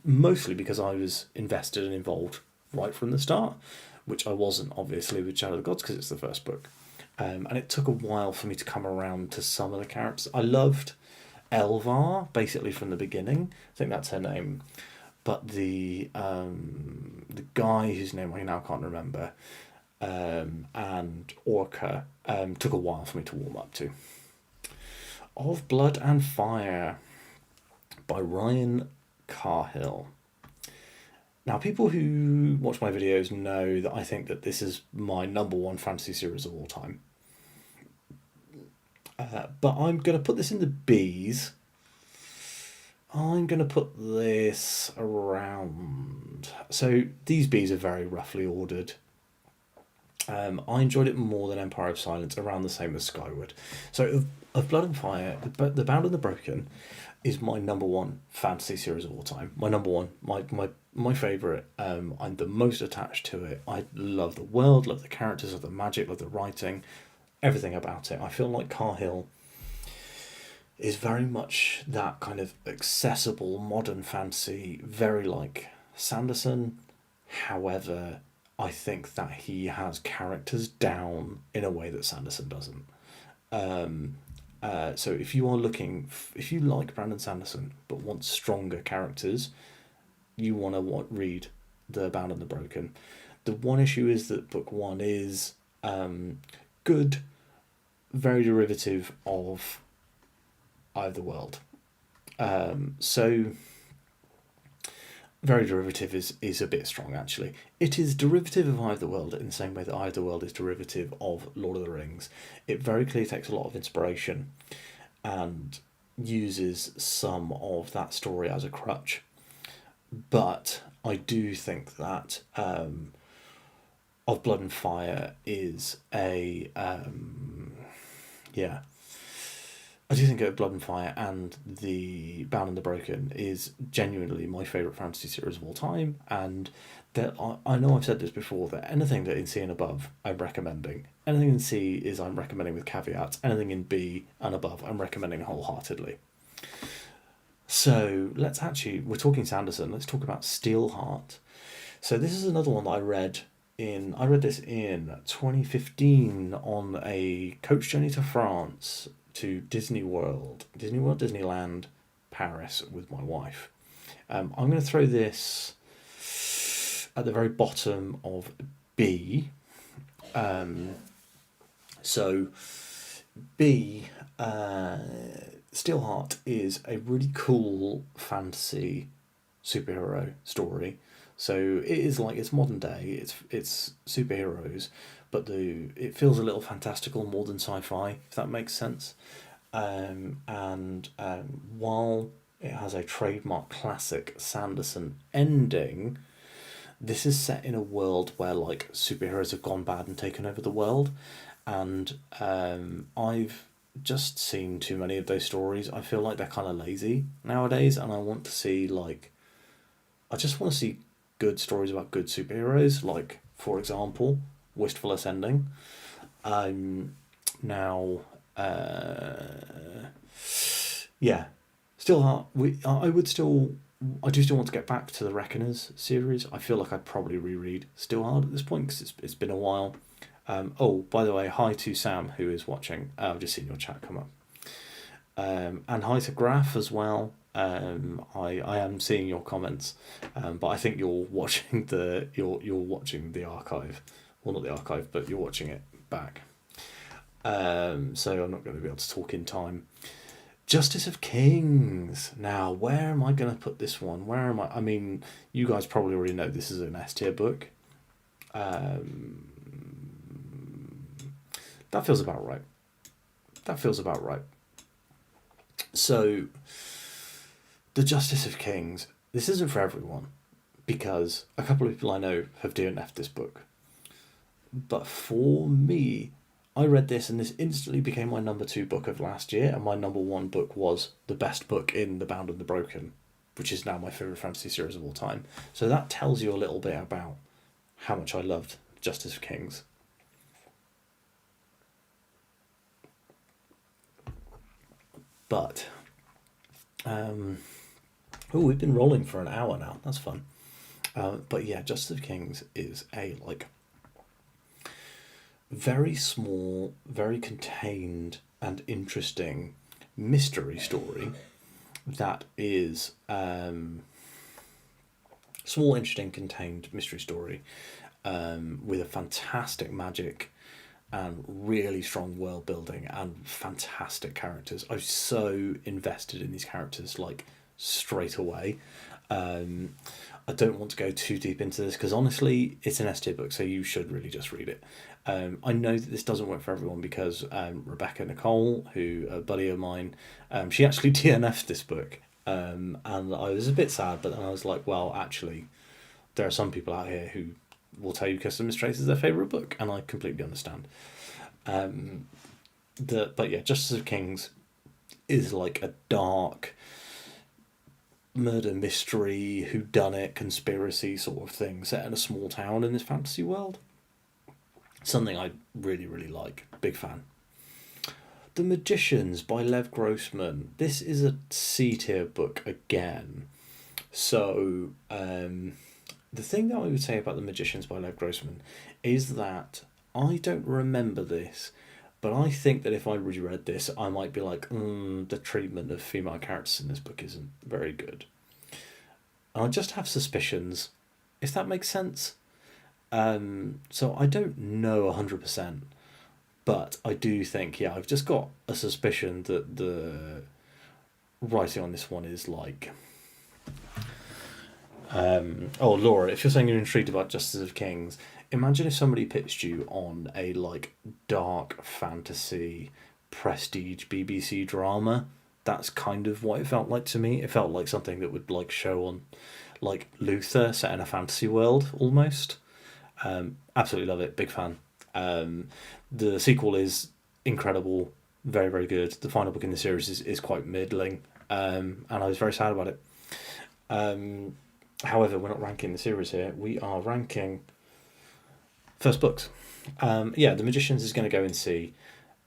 Mostly because I was invested and involved right from the start, which I wasn't obviously with Shadow of the Gods because it's the first book. And it took a while for me to come around to some of the characters. I loved Elvar basically from the beginning. I think that's her name. But the guy whose name I now can't remember, and Orca, took a while for me to warm up to. Of Blood and Fire by Ryan Carhill. Now, people who watch my videos know that I think that this is my number one fantasy series of all time. But I'm going to put this in the Bs. I'm going to put this around... So these Bs are very roughly ordered. I enjoyed it more than Empire of Silence, around the same as Skyward. So of Blood and Fire, The Bound and the Broken is my number one fantasy series of all time. My number one, my favourite. I'm the most attached to it. I love the world, love the characters, love the magic, love the writing, everything about it. I feel like Carhill is very much that kind of accessible modern fantasy, very like Sanderson. However, I think that he has characters down in a way that Sanderson doesn't. So if you are if you like Brandon Sanderson but want stronger characters, you want to read The Bound and the Broken. The one issue is that book one is good, very derivative of Eye of the World. So very derivative is a bit strong, actually. It is derivative of Eye of the World in the same way that Eye of the World is derivative of Lord of the Rings. It very clearly takes a lot of inspiration and uses some of that story as a crutch. But I do think that Of Blood and Fire is a... I do think Of Blood and Fire and The Bound and the Broken is genuinely my favourite fantasy series of all time, and that I know I've said this before, that anything that in C and above I'm recommending. Anything in C is I'm recommending with caveats. Anything in B and above I'm recommending wholeheartedly. So we're talking Sanderson, let's talk about Steelheart. So this is another one that I read this in 2015 on a coach journey to France, to Disneyland, Paris with my wife. I'm going to throw this at the very bottom of B. So B, Steelheart is a really cool fantasy superhero story. So it is like, it's modern day, it's superheroes, but it feels a little fantastical more than sci-fi, if that makes sense. While it has a trademark classic Sanderson ending, This is set in a world where like superheroes have gone bad and taken over the world, and I've just seen too many of those stories. I feel like they're kind of lazy nowadays, and I want to see like I just want to see good stories about good superheroes. Like for example, Wistful Ascending. Now, yeah, still hard. I would still. I do still want to get back to the Reckoners series. I feel like I'd probably reread Still Hard at this point because it's been a while. Oh, by the way, hi to Sam who is watching. I've just seen your chat come up. And hi to Graph as well. I am seeing your comments, but I think you're watching you're watching the archive, well not the archive, but you're watching it back. So I'm not going to be able to talk in time. Justice of Kings. Now, where am I going to put this one? Where am I? I mean, you guys probably already know this is an S tier book. That feels about right. That feels about right. So, the Justice of Kings. This isn't for everyone, because a couple of people I know have DNF'd this book. But for me, I read this and this instantly became my number 2 book of last year, and my number 1 book was the best book in The Bound and the Broken, which is now my favourite fantasy series of all time. So that tells you a little bit about how much I loved Justice of Kings. But, we've been rolling for an hour now. That's fun. But yeah, Justice of Kings is a very small, very contained and interesting mystery story that is small, interesting, contained mystery story with a fantastic magic and really strong world building and fantastic characters. I was so invested in these characters like straight away. I don't want to go too deep into this because honestly it's an S tier book, so you should really just read it. I know that this doesn't work for everyone because Rebecca Nicole, who a buddy of mine, she actually DNF'd this book, and I was a bit sad, but then I was like, well, actually there are some people out here who will tell you Custom Mistress is their favourite book, and I completely understand. But yeah, Justice of Kings is like a dark murder mystery, whodunit, conspiracy sort of thing set in a small town in this fantasy world. Something I really, really like. Big fan. The Magicians by Lev Grossman. This is a C tier book again. So, the thing that I would say about The Magicians by Lev Grossman is that I don't remember this, but I think that if I reread this, I might be like, the treatment of female characters in this book isn't very good. And I just have suspicions, if that makes sense. So I don't know 100%, but I do think, yeah, I've just got a suspicion that the writing on this one is like... oh, Laura, if you're saying you're intrigued about Justice of Kings, imagine if somebody pitched you on a like dark fantasy prestige BBC drama. That's kind of what it felt like to me. It felt like something that would like show on like Luther set in a fantasy world almost. Absolutely love it. Big fan. The sequel is incredible. Very, very good. The final book in the series is quite middling. And I was very sad about it. However, we're not ranking the series here. We are ranking first books. Yeah, The Magicians is going to go in C.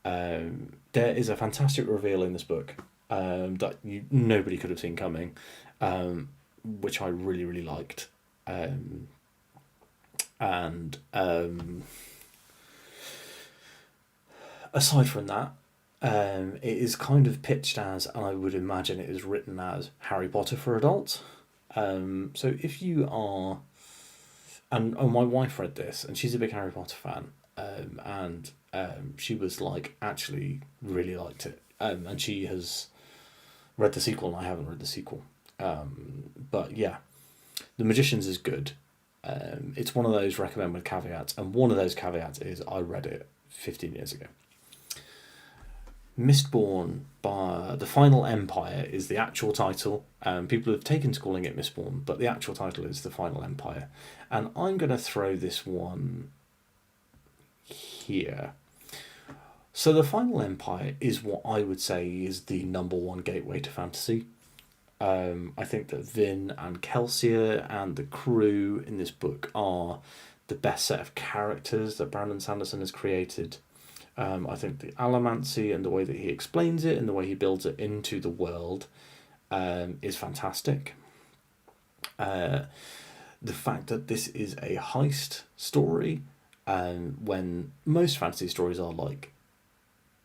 There is a fantastic reveal in this book that nobody could have seen coming, which I really, really liked. And aside from that, it is kind of pitched as, and I would imagine it is written as, Harry Potter for adults. So if you are... And my wife read this, and she's a big Harry Potter fan, and she was like, actually really liked it. And she has read the sequel, and I haven't read the sequel. But yeah, The Magicians is good. It's one of those recommend with caveats, and one of those caveats is I read it 15 years ago. Mistborn by The Final Empire is the actual title. People have taken to calling it Mistborn, but the actual title is The Final Empire. And I'm going to throw this one here. So the Final Empire is what I would say is the number one gateway to fantasy. I think that Vin and Kelsier and the crew in this book are the best set of characters that Brandon Sanderson has created. I think the allomancy and the way that he explains it and the way he builds it into the world is fantastic. The fact that this is a heist story, when most fantasy stories are like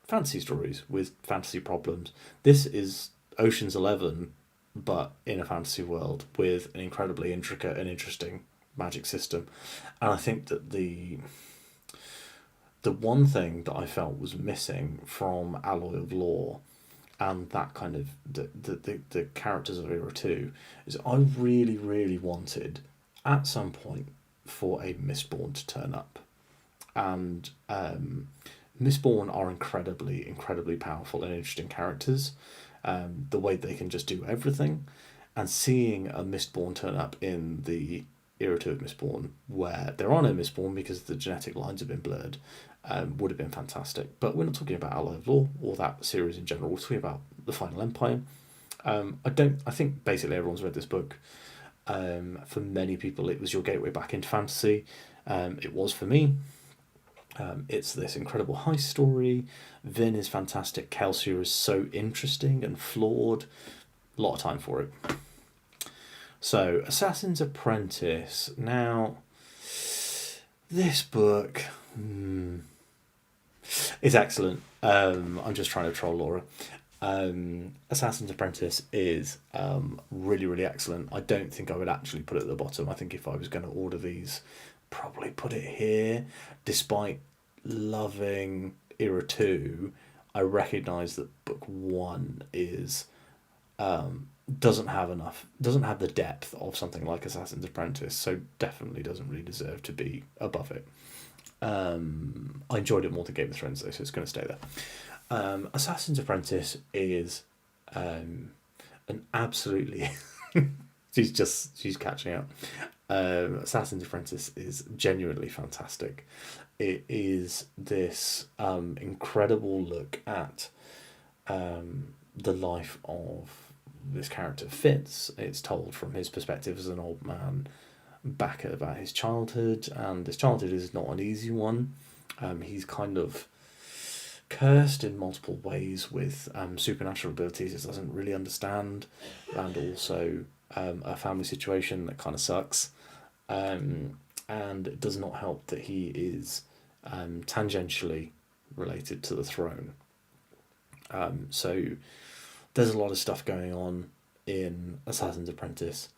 fantasy stories with fantasy problems, this is Ocean's 11 but in a fantasy world with an incredibly intricate and interesting magic system. And I think that the one thing that I felt was missing from Alloy of Law and that kind of the characters of Era 2 is I really, really wanted at some point for a Mistborn to turn up. And Mistborn are incredibly, incredibly powerful and interesting characters. The way they can just do everything, and seeing a Mistborn turn up in the Era 2 of Mistborn, where there are no Mistborn because the genetic lines have been blurred, would have been fantastic. But we're not talking about Alloy of Law or that series in general. We're talking about the Final Empire. I think basically everyone's read this book. For many people, it was your gateway back into fantasy. It was for me. It's this incredible heist story. Vin is fantastic. Kelsier is so interesting and flawed. A lot of time for it. So, Assassin's Apprentice. Now, this book is excellent. I'm just trying to troll Laura. Assassin's Apprentice is really, really excellent. I don't think I would actually put it at the bottom. I think if I was going to order these, probably put it here. Despite loving Era 2, I recognise that book 1 is doesn't have the depth of something like Assassin's Apprentice, so definitely doesn't really deserve to be above it. I enjoyed it more than Game of Thrones though, so it's going to stay there. Assassin's Apprentice is an absolutely she's catching up. Assassin's Apprentice is genuinely fantastic. It is this incredible look at the life of this character Fitz. It's told from his perspective as an old man back about his childhood, and his childhood is not an easy one. He's kind of cursed in multiple ways with supernatural abilities he doesn't really understand, and also a family situation that kind of sucks. And it does not help that he is tangentially related to the throne. So there's a lot of stuff going on in Assassin's Apprentice.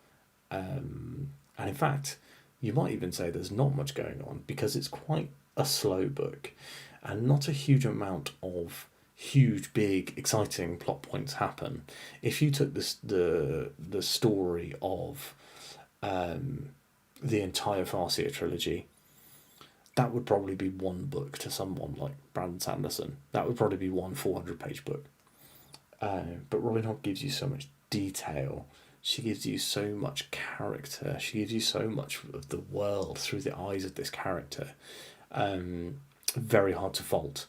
And in fact, you might even say there's not much going on because it's quite a slow book and not a huge amount of huge, big, exciting plot points happen. If you took the story of the entire Farseer trilogy, that would probably be one book to someone like Brandon Sanderson. That would probably be one 400-page book. But Robin Hobb gives you so much detail. She gives you so much character. She gives you so much of the world through the eyes of this character. Very hard to fault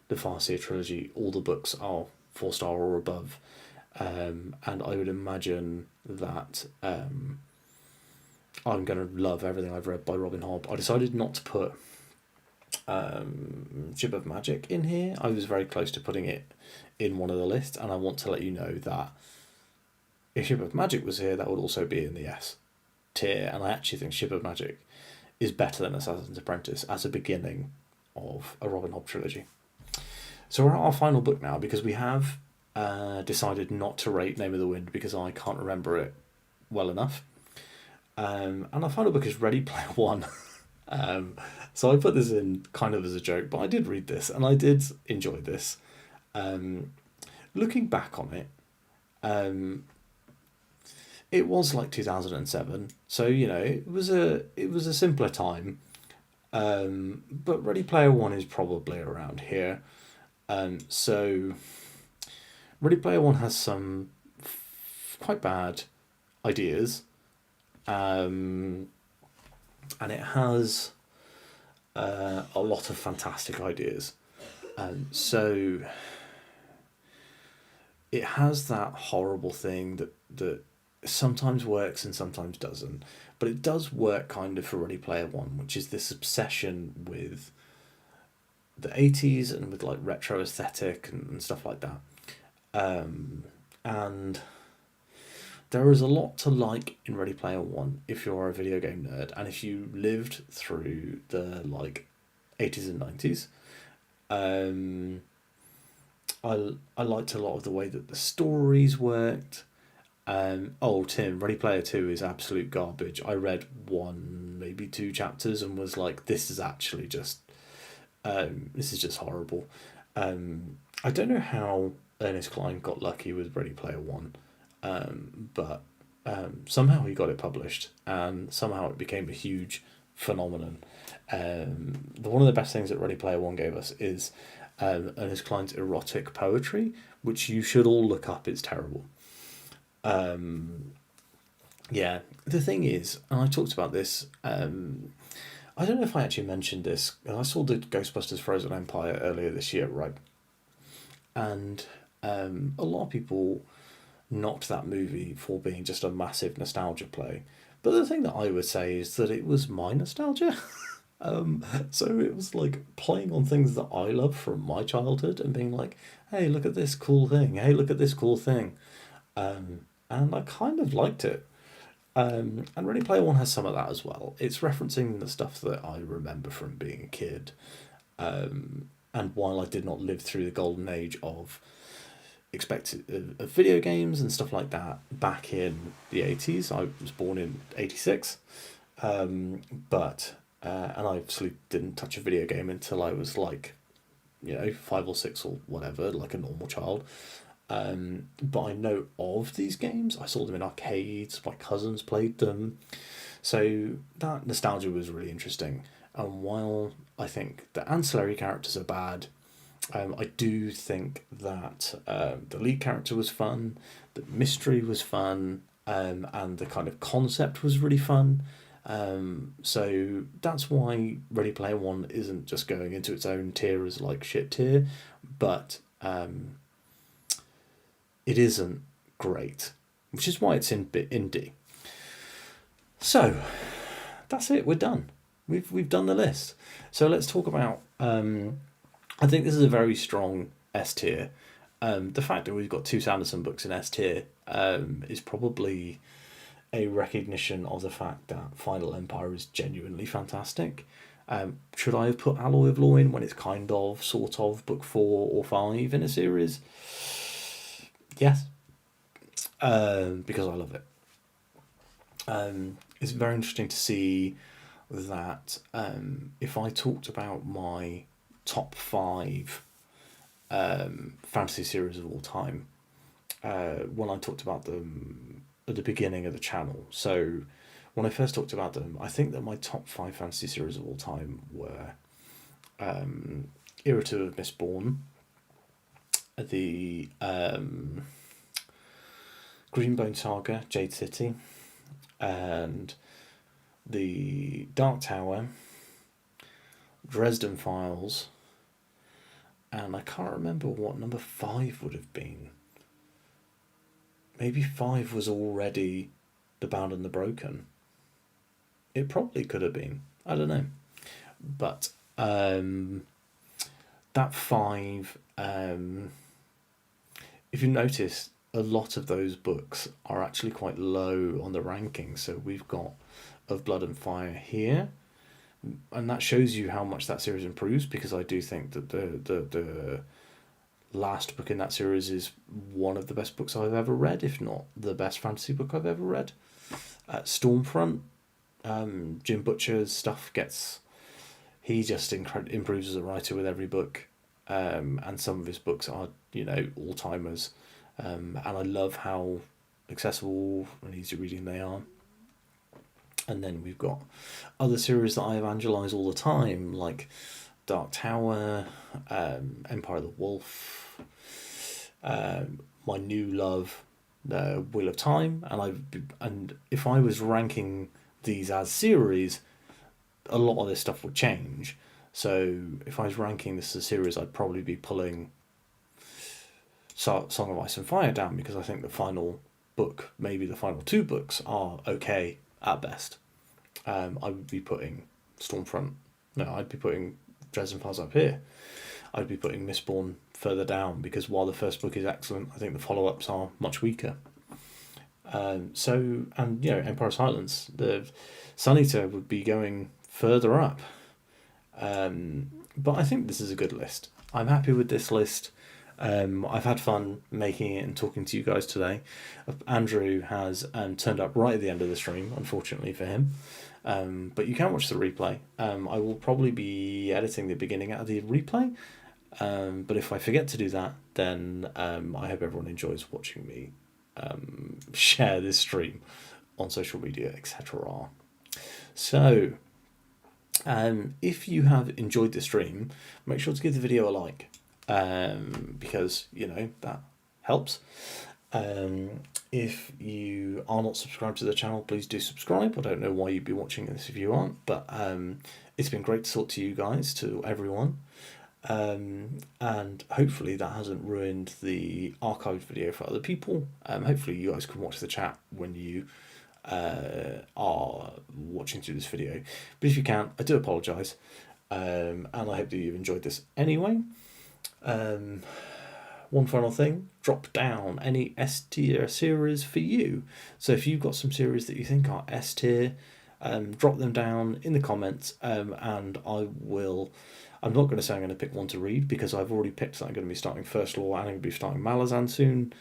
the Farseer trilogy. All the books are 4-star or above. And I would imagine that I'm going to love everything I've read by Robin Hobb. I decided not to put Ship of Magic in here. I was very close to putting it in one of the lists, and I want to let you know that if Ship of Magic was here, that would also be in the S tier, and I actually think Ship of Magic is better than Assassin's Apprentice as a beginning of a Robin Hobb trilogy. So we're at our final book now, because we have decided not to rate Name of the Wind because I can't remember it well enough. And our final book is Ready Player One. So I put this in kind of as a joke, but I did read this and I did enjoy this. Looking back on it, it was like 2007, so it was a simpler time. But Ready Player One is probably around here. So Ready Player One has some quite bad ideas. and it has a lot of fantastic ideas. So it has that horrible thing that sometimes works and sometimes doesn't, but it does work kind of for Ready Player One, which is this obsession with the 80s and with like retro aesthetic and stuff like that. And there is a lot to like in Ready Player One if you're a video game nerd and if you lived through the like 80s and 90s. I liked a lot of the way that the stories worked. Tim, Ready Player Two is absolute garbage. I read one, maybe two chapters, and was like, this is actually just, this is just horrible. I don't know how Ernest Cline got lucky with Ready Player One, but somehow he got it published, and somehow it became a huge phenomenon. One of the best things that Ready Player One gave us is Ernest Cline's erotic poetry, which you should all look up. It's terrible. Yeah, the thing is, and I talked about this. I don't know if I actually mentioned this. I saw the Ghostbusters Frozen Empire earlier this year, right? And a lot of people knocked that movie for being just a massive nostalgia play. But the thing that I would say is that it was my nostalgia. So it was like playing on things that I love from my childhood and being like, hey, look at this cool thing. Hey, look at this cool thing. And I kind of liked it. And Ready Player One has some of that as well. It's referencing the stuff that I remember from being a kid. And while I did not live through the golden age of of video games and stuff like that back in the 80s, I was born in 86. But and I obviously didn't touch a video game until I was like, 5 or 6 or whatever, like a normal child. But I know of these games. I saw them in arcades. My cousins played them. So that nostalgia was really interesting. And while I think the ancillary characters are bad, I do think that the lead character was fun, the mystery was fun, and the kind of concept was really fun. So that's why Ready Player One isn't just going into its own tier as like shit tier, but it isn't great, which is why it's in D. So that's it. We're done. We've done the list. So let's talk about. I think this is a very strong S tier. The fact that we've got 2 Sanderson books in S tier is probably a recognition of the fact that Final Empire is genuinely fantastic. Should I have put Alloy of Law in when it's kind of, sort of, book 4 or 5 in a series? Yes. Because I love it. It's very interesting to see that if I talked about my top 5 fantasy series of all time, when I talked about them at the beginning of the channel. So when I first talked about them, I think that my top 5 fantasy series of all time were Era 2 of Mistborn, the Greenbone Saga, Jade City, and the Dark Tower, Dresden Files, and I can't remember what number 5 would have been. Maybe 5 was already The Bound and the Broken. It probably could have been. I don't know. But that 5, if you notice, a lot of those books are actually quite low on the rankings. So we've got Of Blood and Fire here, and that shows you how much that series improves, because I do think that the last book in that series is one of the best books I've ever read, if not the best fantasy book I've ever read. Stormfront, Jim Butcher's stuff he just improves as a writer with every book, and some of his books are all-timers, and I love how accessible and easy reading they are. And then we've got other series that I evangelise all the time, like Dark Tower, Empire of the Wolf, my new love, Wheel of Time, and if I was ranking these as series, a lot of this stuff would change. So if I was ranking this as a series, I'd probably be pulling Song of Ice and Fire down, because I think the final book, maybe the final two books, are okay at best. I would be putting Stormfront. No, I'd be putting Dresden Files up here. I'd be putting Mistborn further down, because while the first book is excellent, I think the follow-ups are much weaker. Empire Silence, the Sun Eater would be going further up. But I think this is a good list. I'm happy with this list. I've had fun making it and talking to you guys today. Andrew has turned up right at the end of the stream, unfortunately for him. But you can watch the replay. I will probably be editing the beginning out of the replay. But if I forget to do that, then I hope everyone enjoys watching me share this stream on social media, etc. So, if you have enjoyed the stream, make sure to give the video a like, because, that helps. If you are not subscribed to the channel, please do subscribe. I don't know why you'd be watching this if you aren't, but it's been great to talk to you guys, to everyone. And hopefully that hasn't ruined the archived video for other people. Hopefully you guys can watch the chat when you are watching through this video. But if you can't, I do apologise. And I hope that you've enjoyed this anyway. One final thing, drop down any S tier series for you. So if you've got some series that you think are S tier, drop them down in the comments, and I'm not going to say I'm going to pick one to read, because I've already picked that I'm going to be starting First Law and I'm going to be starting Malazan soon.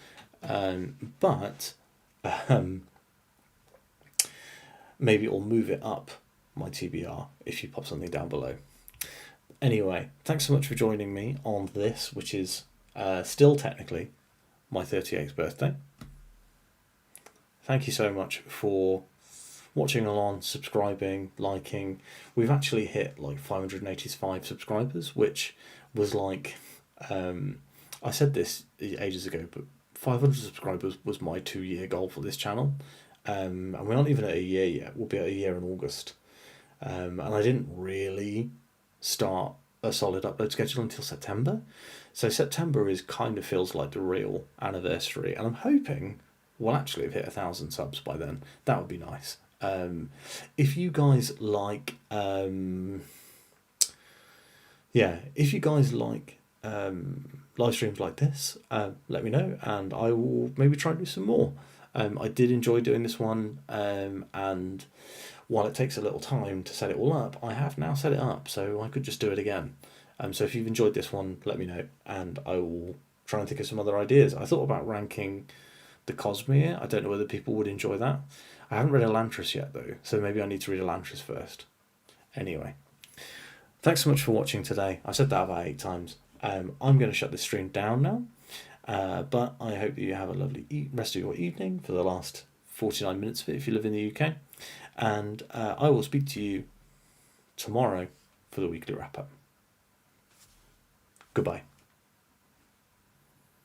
But maybe it'll move it up my TBR if you pop something down below. Anyway, thanks so much for joining me on this, which is still technically my 38th birthday. Thank you so much for watching along, subscribing, liking. We've actually hit like 585 subscribers, which was like, I said this ages ago, but 500 subscribers was my 2-year goal for this channel. And we're not even at a year yet. We'll be at a year in August. And I didn't really start a solid upload schedule until September. So September kind of feels like the real anniversary. And I'm hoping we'll actually have hit 1,000 subs by then. That would be nice. If you guys like, if you guys like live streams like this, let me know, and I will maybe try and do some more. I did enjoy doing this one, and while it takes a little time to set it all up, I have now set it up, so I could just do it again. So if you've enjoyed this one, let me know, and I will try and think of some other ideas. I thought about ranking the Cosmere. I don't know whether people would enjoy that. I haven't read Elantris yet, though, so maybe I need to read Elantris first. Anyway, thanks so much for watching today. I've said that about 8 times. I'm going to shut this stream down now, but I hope that you have a lovely rest of your evening for the last 49 minutes of it if you live in the UK, and I will speak to you tomorrow for the weekly wrap-up. Goodbye.